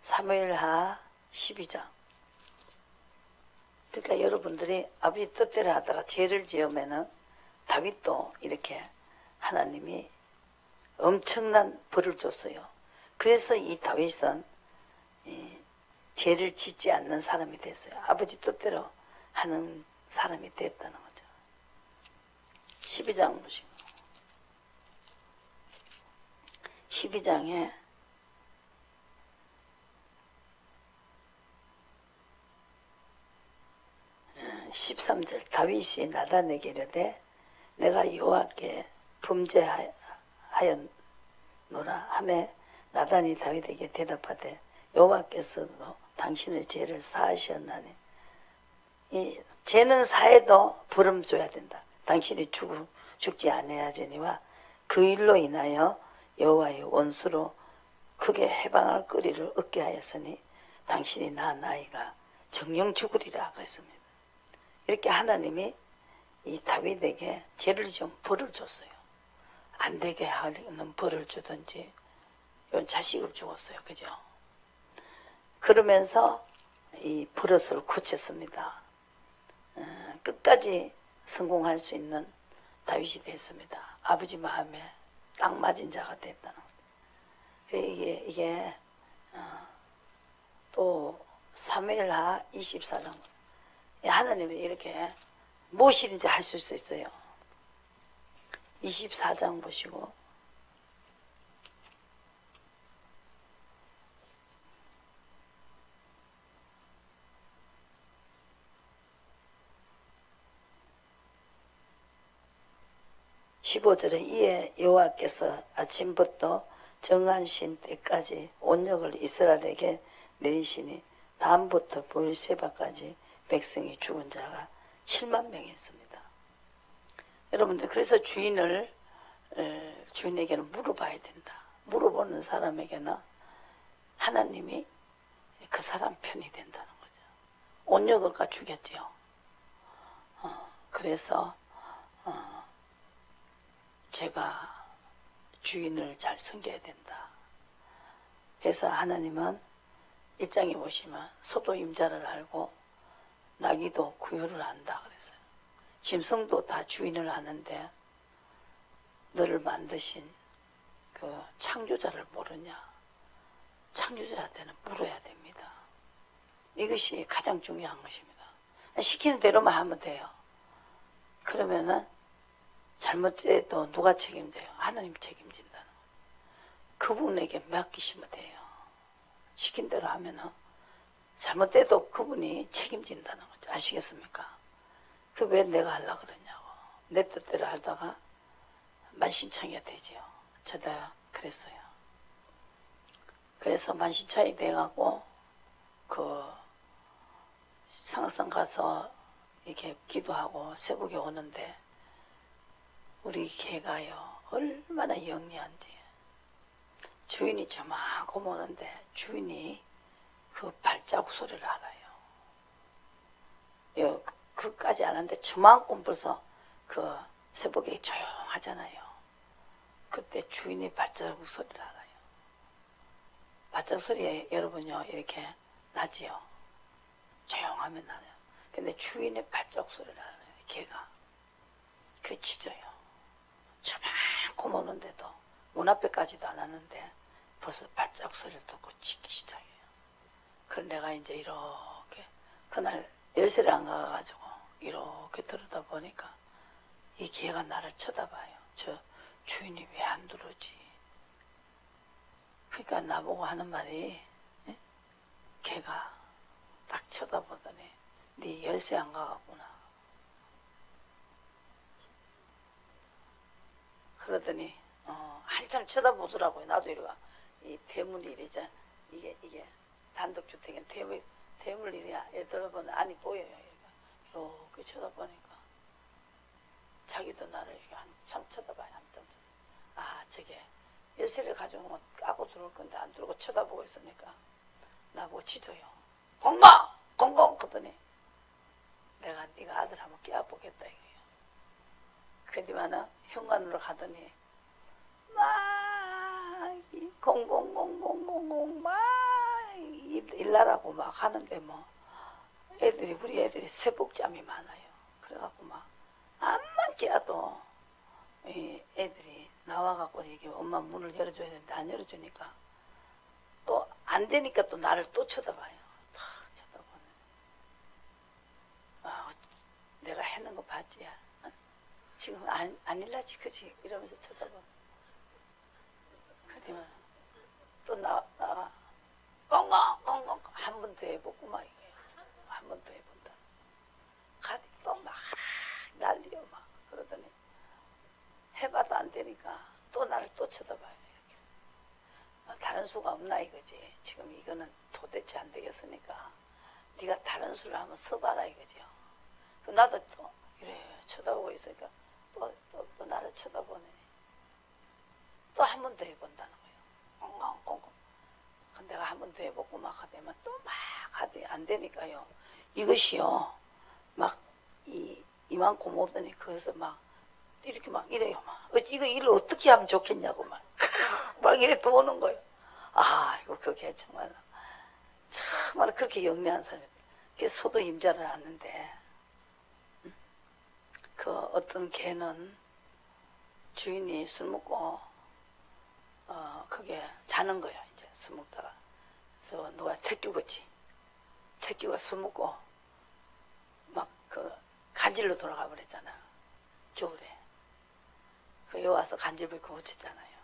사무엘하 12장. 그러니까 여러분들이 아버지 뜻대로 하다가 죄를 지으면은 다윗도 이렇게 하나님이 엄청난 벌을 줬어요. 그래서 이 다윗은 죄를 짓지 않는 사람이 됐어요. 아버지 뜻대로 하는 사람이 됐다는 거죠. 12장 보시고 12장에 13절 다윗이 나단에게 이르되 내가 여호와께 범죄하였노라 하매 나단이 다윗에게 대답하되 여호와께서도 당신의 죄를 사하셨나니 이 죄는 사해도 벌음 줘야 된다. 당신이 죽지 아니해야 되니와 그 일로 인하여 여호와의 원수로 크게 해방할 거리를 얻게 하였으니 당신이 낳은 아이가 정령 죽으리라 그랬습니다. 이렇게 하나님이 이 다윗에게 죄를 지은 벌을 줬어요. 안 되게 하는 벌을 주든지 요 자식을 죽었어요. 그죠? 그러면서 이 버릇을 고쳤습니다. 끝까지 성공할 수 있는 다윗이 됐습니다. 아버지 마음에 딱 맞은 자가 됐다는 거죠. 이게 또 사무엘하 24장 하나님이 이렇게 무엇이든지 할 수 있어요. 24장 보시고 15절에 이에 여호와께서 아침부터 정하신 때까지 온역을 이스라엘에게 내리시니 다음부터 브엘세바까지 백성이 죽은 자가 7만 명이었습니다. 여러분들 그래서 주인에게는 물어봐야 된다. 물어보는 사람에게는 하나님이 그 사람 편이 된다는 거죠. 온역을 가 죽였죠. 그래서 제가 주인을 잘 섬겨야 된다. 그래서 하나님은 1장에 보시면 소도 임자를 알고 나귀도 구유를 안다 그랬어요. 짐승도 다 주인을 아는데 너를 만드신 그 창조자를 모르냐? 창조자한테는 물어야 됩니다. 이것이 가장 중요한 것입니다. 시키는 대로만 하면 돼요. 그러면은 잘못돼도 누가 책임져요? 하나님 책임진다는 거예요. 그분에게 맡기시면 돼요. 시킨 대로 하면은 잘못돼도 그분이 책임진다는 거죠. 아시겠습니까? 그 왜 내가 하려고 그러냐고. 내 뜻대로 하다가 만신창이가 되지요. 저도 그랬어요. 그래서 만신창이 돼가고 그 상상 가서 이렇게 기도하고 새벽에 오는데 우리 개가요 얼마나 영리한지 주인이 저만큼 오는데 주인이 그 발자국 소리를 알아요. 그까지 아는데 저만큼 벌써 그 새벽에 조용하잖아요. 그때 주인이 발자국 소리를 알아요. 발자국 소리에 여러분요 이렇게 나지요. 조용하면 나요. 근데 주인의 발자국 소리를 알아요. 개가 그 짖어요. 저만큼 오는데도 문 앞에까지도 안 왔는데 벌써 발자국 소리를 듣고 짖기 시작해요. 그래서 내가 이제 이렇게 그날 열쇠를 안 가가지고 이렇게 들여다 보니까 이 개가 나를 쳐다봐요. 저 주인이 왜 안 들어오지? 그러니까 나보고 하는 말이 걔가 딱 쳐다보더니 네 열쇠 안 가갔구나. 그러더니 한참 쳐다보더라고요. 나도 이러가 이 대문이 이러자 이게 단독주택엔 대문 이래야 들어보면 안이 보여요. 이렇게 쳐다보니까 자기도 나를 이렇게 한참 쳐다봐요. 한참 쳐다봐. 저게 열쇠를 가져오면 까고 들어올 건데 안 들어오고 쳐다보고 있으니까 나보고 치줘요. 공공 그러더니 내가 네가 아들 한번 깨워보겠다 이거예요. 그러더니만은 현관으로 가더니 막 공공 막 일나라고 막 하는데 뭐 우리 애들이 새복잠이 많아요. 그래갖고 막 암만 깨도 애들이 나와갖고 이게 엄마 문을 열어줘야 되는데 안 열어주니까 또 안 되니까 또 나를 또 쳐다봐요. 탁 쳐다보네. 내가 해놓은 거 봤지? 지금 안 일나지 그지? 이러면서 쳐다봐. 그러면 또 나와 꽁꽁 한 번 더 해보고 막 이거예요. 한 번 더 해본다. 가디 또 막 난리요 막. 그러더니 해봐도 안 되니까 또 나를 또 쳐다봐요. 이렇게. 다른 수가 없나 이거지. 지금 이거는 도대체 안 되겠으니까 네가 다른 수를 한번 써봐라 이거죠. 나도 또 이래 쳐다보고 있으니까 또 나를 쳐다보네. 또 한 번 더 해본다는 거예요. 꽁꽁. 내가 한 번 더 해보고 막 하다면 또 막 하더니 안 되니까요. 이것이요. 막 이만큼 오더니 거기서 막 이렇게 막 이래요. 막 이거 일을 어떻게 하면 좋겠냐고 막 이래 도는 거예요. 이거 그게 정말 그렇게 영리한 사람이. 그래서 소도 임자를 하는데 그 어떤 개는 주인이 술 먹고 그게 자는 거야. 이제 술 먹다가 누가 택규같이 택규가 술 먹고 막 그 간질로 돌아가 버렸잖아. 겨울에 여기 와서 간질을 고쳤잖아요.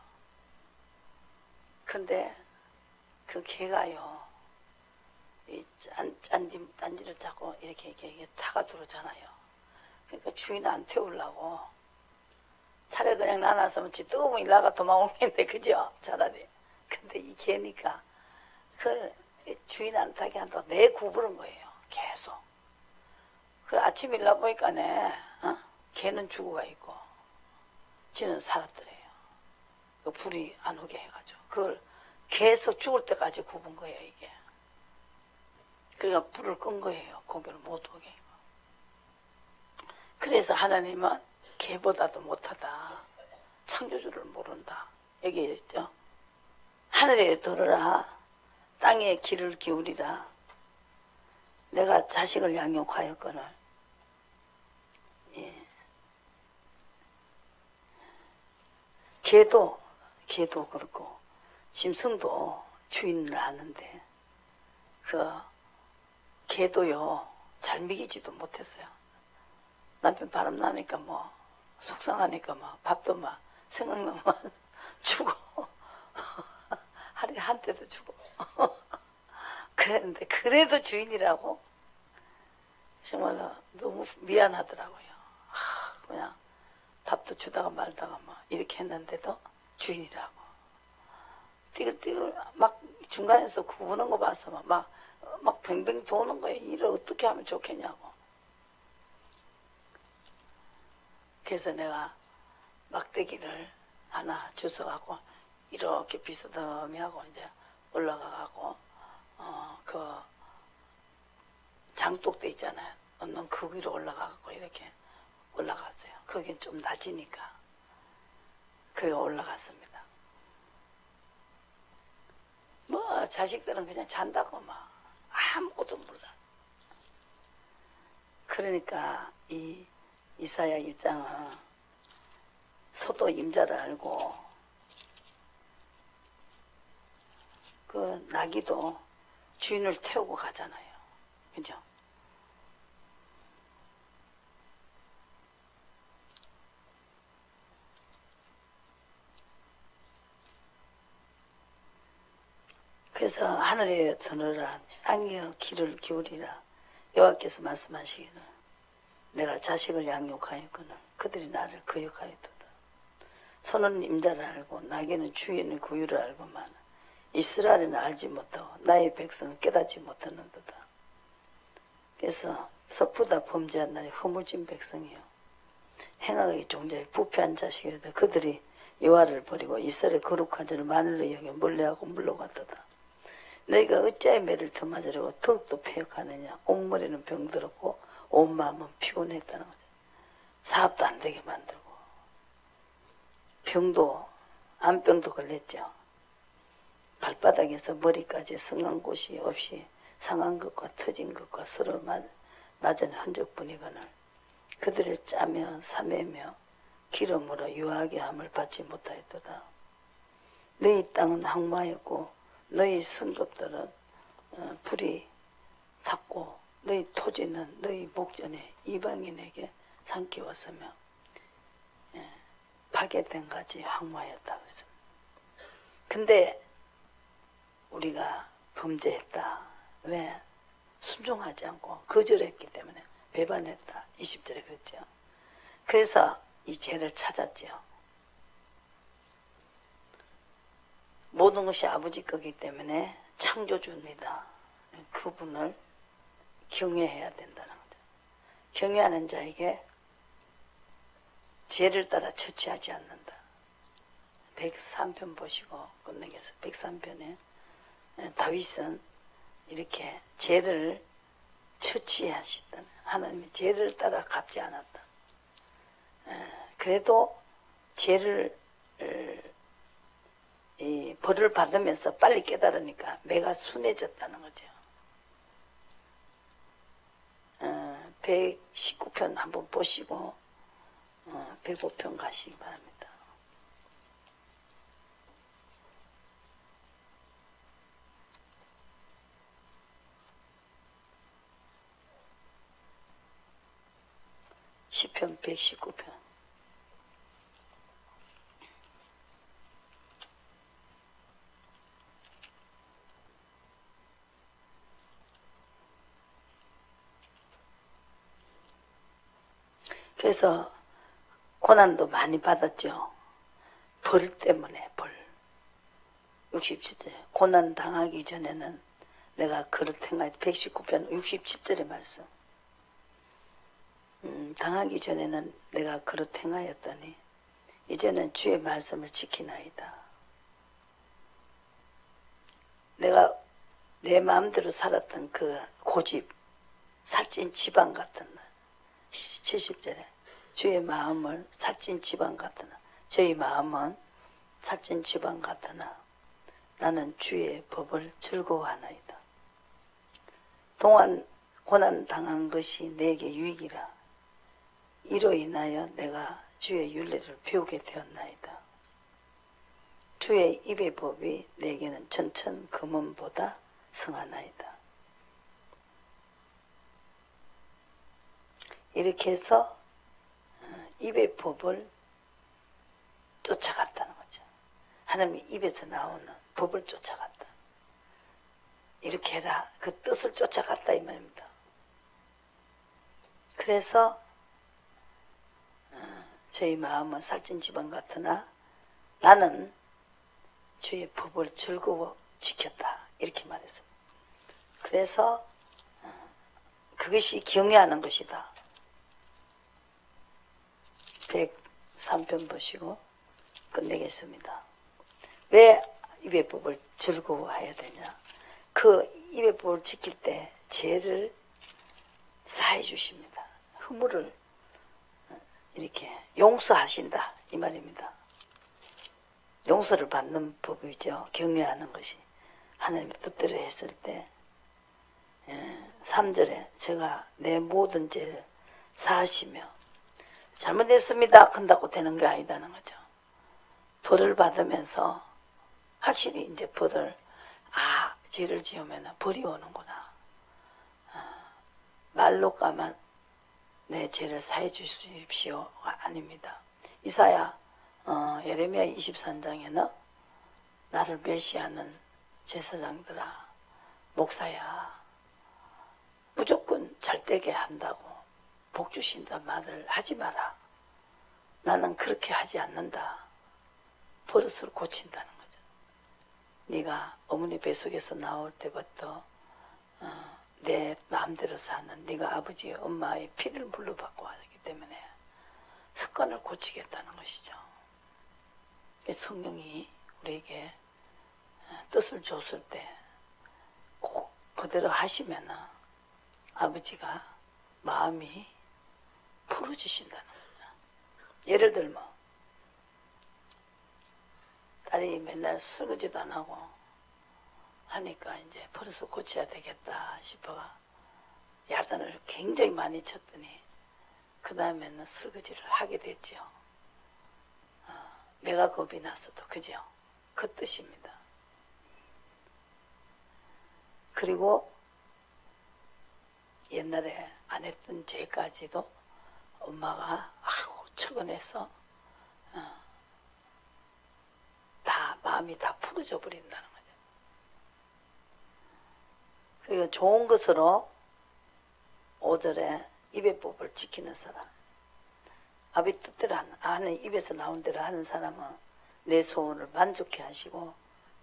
근데 그 개가요 이 딴지를 자꾸 이렇게 타가 들어오잖아요. 그러니까 주인 안 태우려고 차라리 그냥 나눴으면 지 뜨거운 일나가 도망오겠는데 그죠? 차라리. 근데 이 개니까 그걸 주인 안 타게 한다고 내 구부른 거예요. 계속. 그래 아침 일나 보니까네 개는 죽어가 있고 지는 살았더래요. 그 불이 안 오게 해가지고 그걸 계속 죽을 때까지 굽은 거예요 이게. 그러니까 불을 끈 거예요. 고기를 못 오게. 그래서 하나님은 개보다도 못하다. 창조주를 모른다. 여기 있죠. 하늘에 들으라. 땅에 귀를 기울이라. 내가 자식을 양육하였거늘. 예. 개도 그렇고 짐승도 주인을 아는데 그 개도요 잘 먹이지도 못했어요. 남편 바람 나니까 뭐 속상하니까 막 밥도 막 생각나면 주고 하루에 한 때도 주고 그랬는데 그래도 주인이라고 정말로 너무 미안하더라고요. 그냥 밥도 주다가 말다가 막 이렇게 했는데도 주인이라고 띠글띠글 막 중간에서 구부는 거 봐서 막 뱅뱅 도는 거예요. 일을 어떻게 하면 좋겠냐고. 그래서 내가 막대기를 하나 주워갖고 이렇게 비스듬히 하고 이제 올라가갖고 그 장독대 있잖아요. 얻는 그 위로 올라가갖고 이렇게 올라갔어요. 거긴 좀 낮으니까 거기 올라갔습니다. 뭐 자식들은 그냥 잔다고 막 아무것도 몰라. 그러니까 이 이사야 1장은 소도 임자를 알고 그 나귀도 주인을 태우고 가잖아요. 그죠? 그래서 하늘에 드러라 땅이여 귀를 기울이라 여호와께서 말씀하시기를 내가 자식을 양육하였거늘 그들이 나를 거역하였도다. 손은 임자를 알고 나귀는 주인의 구유를 알고만 이스라엘은 알지 못하고 나의 백성은 깨닫지 못하는도다. 그래서 섣부다 범죄한 날이 허물진 백성이요 행하기 종자의 부패한 자식이다. 그들이 여호와를 버리고 이스라엘의 거룩한 자를 만일로 여겨 멀리하고 물러갔도다. 너희가 어찌하여 매를 더 맞으려고 더욱더 패역하느냐. 옥머리는 병들었고 온 마음은 피곤했다는 거죠. 사업도 안 되게 만들고 병도 암병도 걸렸죠. 발바닥에서 머리까지 성한 곳이 없이 상한 것과 터진 것과 서로 맞은 흔적뿐이거늘 그들을 짜며 사매며 기름으로 유하게 함을 받지 못하였도다. 너희 땅은 항마였고 너희 성읍들은 불이 탔고 너희 토지는 너희 목전에 이방인에게 삼키웠으며 파괴된 가지 항마였다. 근데 우리가 범죄했다. 왜? 순종하지 않고 거절했기 때문에 배반했다. 20절에 그랬죠. 그래서 이 죄를 찾았죠. 모든 것이 아버지 거기 때문에 창조주입니다. 그분을 경외해야 된다는 거죠. 경외하는 자에게 죄를 따라 처치하지 않는다. 103편 보시고 끝내겠어. 103편에 다윗은 이렇게 죄를 처치하시다. 하나님의 죄를 따라 갚지 않았다. 그래도 죄를 이 벌을 받으면서 빨리 깨달으니까 매가 순해졌다는 거죠. 119편 한번 보시고 105편 가시기 바랍니다. 시편 119편. 그래서 고난도 많이 받았죠. 벌 때문에 벌. 67절 고난 당하기 전에는 내가 그릇 행하여 119편 67절의 말씀. 당하기 전에는 내가 그릇 행하였더니 이제는 주의 말씀을 지키나이다. 내가 내 마음대로 살았던 그 고집 살찐 지방 같은 날 70절에 주의 마음을 살찐 지방 같으나 저희 마음은 살찐 지방 같으나 나는 주의 법을 즐거워하나이다. 동안 고난 당한 것이 내게 유익이라 이로 인하여 내가 주의 율례를 배우게 되었나이다. 주의 입의 법이 내게는 천천 금은보다 성하나이다. 이렇게 해서 입의 법을 쫓아갔다는 거죠. 하나님의 입에서 나오는 법을 쫓아갔다. 이렇게 해라. 그 뜻을 쫓아갔다 이 말입니다. 그래서 저희 마음은 살찐 지방 같으나 나는 주의 법을 즐거워 지켰다. 이렇게 말했습니다. 그래서 그것이 경외하는 것이다. 103편 보시고 끝내겠습니다. 왜 입의 법을 즐거워해야 되냐? 그 입의 법을 지킬 때 죄를 사해 주십니다. 허물을 이렇게 용서하신다 이 말입니다. 용서를 받는 법이죠. 경외하는 것이 하나님의 뜻대로 했을 때 3절에 제가 내 모든 죄를 사하시며 잘못했습니다 한다고 되는 게 아니다는 거죠. 벌을 받으면서 확실히 이제 벌을 죄를 지으면 벌이 오는구나. 말로 까만 내 죄를 사해 주십시오가 아닙니다. 이사야 예레미야 23장에는 나를 멸시하는 제사장들아, 목사야, 무조건 잘되게 한다고 복 주신다 말을 하지 마라. 나는 그렇게 하지 않는다. 버릇을 고친다는 거죠. 네가 어머니 뱃속에서 나올 때부터 내 마음대로 사는 네가 아버지 엄마의 피를 물러받고 하기 때문에 습관을 고치겠다는 것이죠. 성령이 우리에게 뜻을 줬을 때 꼭 그대로 하시면 아버지가 마음이 풀어지신다는 거죠. 예를 들면 딸이 맨날 설거지도 안 하고 하니까 이제 버릇을 고쳐야 되겠다 싶어가 야단을 굉장히 많이 쳤더니 그 다음에는 설거지를 하게 됐죠. 내가 겁이 났어도 그죠? 그 뜻입니다. 그리고 옛날에 안 했던 죄까지도 엄마가 아이고 처근해서 다 마음이 다 풀어져 버린다는 거죠. 그리고 좋은 것으로 5절에 입의 법을 지키는 사람, 아비 뜻대로 하는 입에서 나온 대로 하는 사람은 내 소원을 만족해 하시고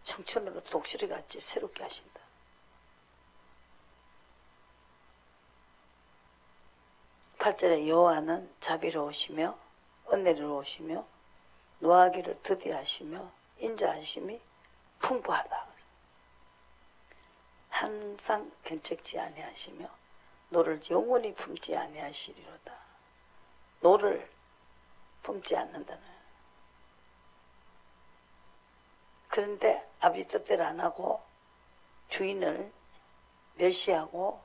청춘으로 독수리 같이 새롭게 하신다. 팔 절에 여호와는 자비로우시며 은혜로우시며 노하기를 더디하시며 인자하심이 풍부하다. 항상 견책지 아니하시며 너를 영원히 품지 아니하시리로다. 너를 품지 않는다는. 그런데 아버지 뜻대로 안 하고 주인을 멸시하고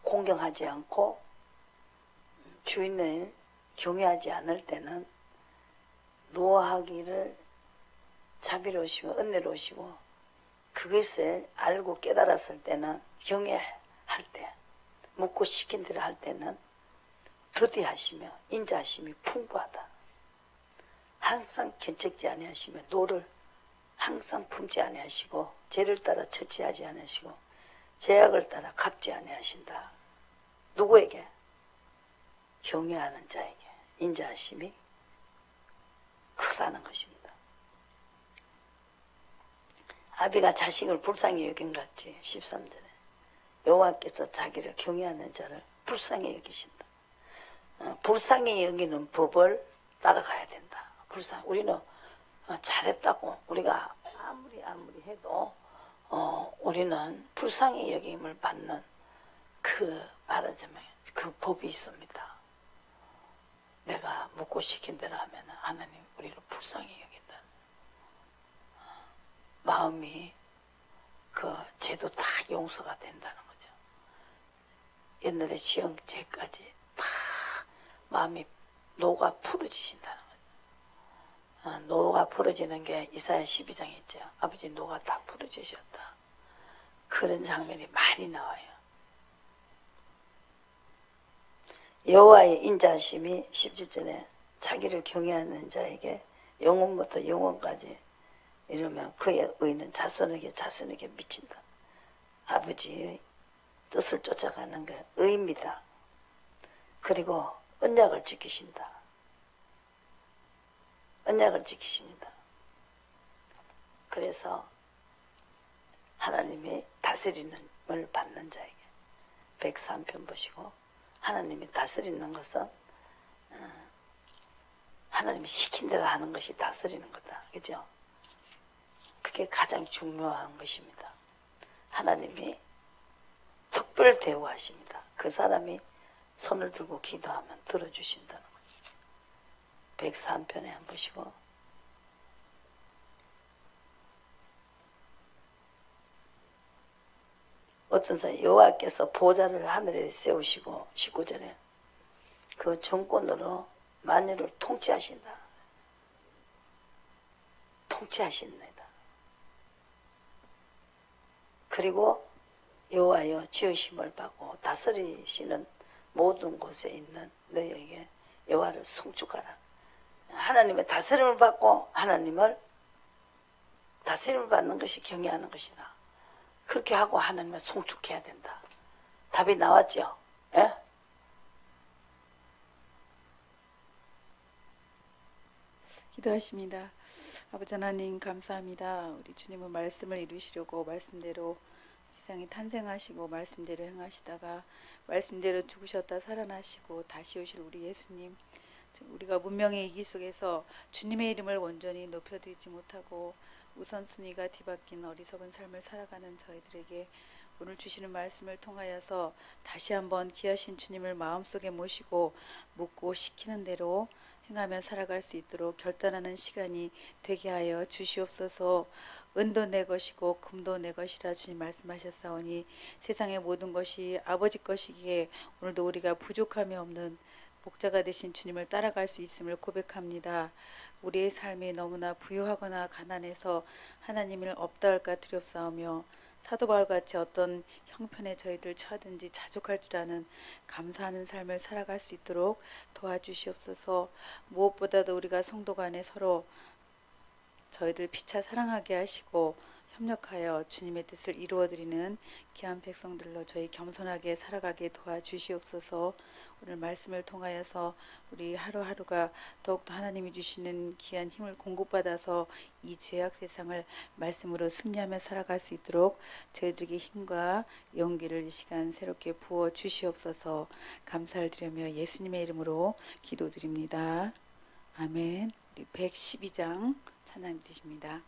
공경하지 않고 주인을 경외하지 않을 때는 노하기를 자비로우시고 은혜로우시고 그것을 알고 깨달았을 때는 경외할 때 묻고 시킨 대로 할 때는 더디하시며 인자하심이 풍부하다. 항상 견책지 아니하시며 노를 항상 품지 아니하시고 죄를 따라 처치하지 아니하시고 죄악을 따라 갚지 아니하신다. 누구에게? 경외하는 자에게 인자하심이 크다는 것입니다. 아비가 자식을 불쌍히 여긴 같이 13절에 여호와께서 자기를 경외하는 자를 불쌍히 여기신다. 불쌍히 여기는 법을 따라가야 된다. 우리는 잘했다고 우리가 아무리 해도 우리는 불쌍히 여김을 받는 말하자면 그 법이 있습니다. 내가 묻고 시킨 대로 하면 하나님 우리를 불쌍히 여긴다. 마음이 그 죄도 다 용서가 된다는 거죠. 옛날에 지은 죄까지 다 마음이 노가 풀어지신다는 거죠. 노가 풀어지는 게 이사야 12장에 있죠. 아버지 노가 다 풀어지셨다. 그런 장면이 많이 나와요. 여호와의 인자하심이 17절에 자기를 경외하는 자에게 영원부터 영원까지 이러면 그의 의는 자손에게 미친다. 아버지의 뜻을 쫓아가는 게 의입니다. 그리고 언약을 지키신다. 언약을 지키십니다. 그래서 하나님이 다스림을 받는 자에게 103편 보시고 하나님이 다스리는 것은 하나님이 시킨 대로 하는 것이 다스리는 거다. 그죠? 그게 가장 중요한 것입니다. 하나님이 특별 대우하십니다. 그 사람이 손을 들고 기도하면 들어주신다는 거죠. 103편에 한번 보시고 어떤 사람 여호와께서 보좌를 하늘에 세우시고 19절에 그 정권으로 만유를 통치하신다. 통치하신다. 그리고 여호와여 지으심을 받고 다스리시는 모든 곳에 있는 너희에게 여호와를 송축하라. 하나님의 다스림을 받고 하나님을 다스림을 받는 것이 경외하는 것이다. 그렇게 하고 하나님을 송축해야 된다. 답이 나왔죠? 예? 기도하십니다. 아버지 하나님 감사합니다. 우리 주님은 말씀을 이루시려고 말씀대로 세상에 탄생하시고 말씀대로 행하시다가 말씀대로 죽으셨다 살아나시고 다시 오실 우리 예수님, 우리가 문명의 이기 속에서 주님의 이름을 온전히 높여드리지 못하고 우선순위가 뒤바뀐 어리석은 삶을 살아가는 저희들에게 오늘 주시는 말씀을 통하여서 다시 한번 귀하신 주님을 마음속에 모시고 묻고 시키는 대로 행하며 살아갈 수 있도록 결단하는 시간이 되게 하여 주시옵소서. 은도 내 것이고 금도 내 것이라 주님 말씀하셨사오니 세상의 모든 것이 아버지 것이기에 오늘도 우리가 부족함이 없는 목자가 되신 주님을 따라갈 수 있음을 고백합니다. 우리의 삶이 너무나 부유하거나 가난해서 하나님을 없다 할까 두렵사오며 사도 바울같이 어떤 형편에 저희들 처하든지 자족할 줄 아는 감사하는 삶을 살아갈 수 있도록 도와주시옵소서. 무엇보다도 우리가 성도 간에 서로 저희들 피차 사랑하게 하시고 협력하여 주님의 뜻을 이루어드리는 귀한 백성들로 저희 겸손하게 살아가게 도와주시옵소서. 오늘 말씀을 통하여서 우리 하루하루가 더욱더 하나님이 주시는 귀한 힘을 공급받아서 이 죄악 세상을 말씀으로 승리하며 살아갈 수 있도록 저희들에게 힘과 용기를 이 시간 새롭게 부어 주시옵소서. 감사를 드리며 예수님의 이름으로 기도드립니다. 아멘. 우리 112장 찬양 드립니다.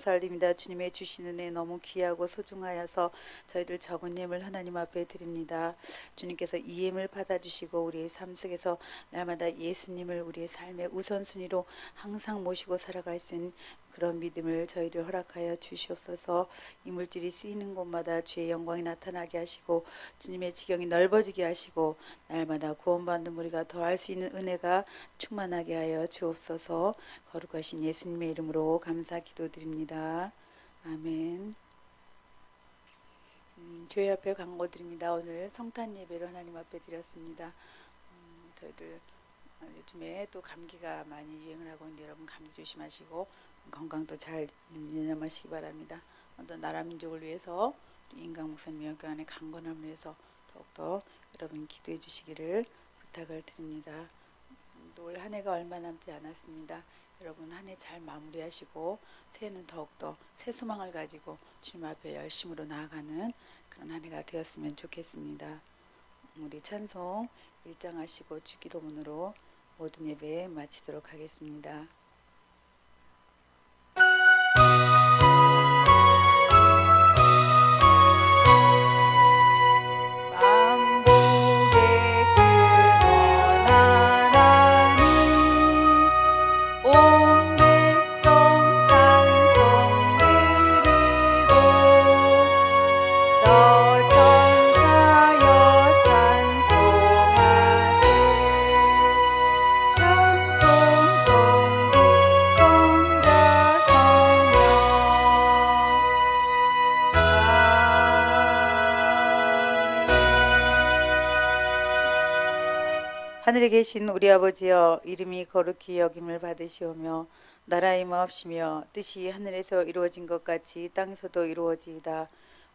감사드립니다. 주님의 주신 은혜 너무 귀하고 소중하여서 저희들 적은 예물 하나님 앞에 드립니다. 주님께서 이 예물 받아주시고 우리의 삶 속에서 날마다 예수님을 우리의 삶의 우선순위로 항상 모시고 살아갈 수 있는 그런 믿음을 저희를 허락하여 주시옵소서. 이 물질이 쓰이는 곳마다 주의 영광이 나타나게 하시고 주님의 지경이 넓어지게 하시고 날마다 구원받는 우리가 더할 수 있는 은혜가 충만하게 하여 주옵소서. 거룩하신 예수님의 이름으로 감사 기도드립니다. 아멘. 교회 앞에 광고 드립니다. 오늘 성탄 예배를 하나님 앞에 드렸습니다. 저희들 요즘에 또 감기가 많이 유행을 하고 있는데 여러분 감기 조심하시고 건강도 잘 유념하시기 바랍니다. 또 나라 민족을 위해서 인강 목사님 교환의 강건함을 위해서 더욱더 여러분 기도해 주시기를 부탁을 드립니다. 또 올 한 해가 얼마 남지 않았습니다. 여러분 한 해 잘 마무리하시고 새해는 더욱더 새 소망을 가지고 주님 앞에 열심으로 나아가는 그런 한 해가 되었으면 좋겠습니다. 우리 찬송 일장하시고 주기도문으로 모든 예배 마치도록 하겠습니다. 만복의 근원 하나님 온 백성 찬송 드리고 저 천사여 찬송하세 찬송 성부 성자 성령 하늘에 계신 우리 아버지여 이름이 거룩히 여김을 받으시오며 나라의 마옵시며 뜻이 하늘에서 이루어진 것 같이 땅에서도 이루어지이다.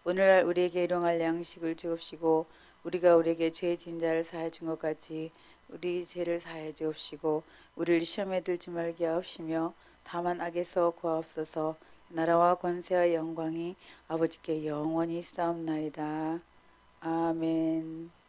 오늘날 우리에게 일용할 양식을 주옵시고 우리가 우리에게 죄 지은 자를 사하여 준 것 같이 우리 죄를 사하여 주옵시고 우리를 시험에 들지 말게 하옵시며 다만 악에서 구하옵소서. 나라와 권세와 영광이 아버지께 영원히 싸움나이다. 아멘.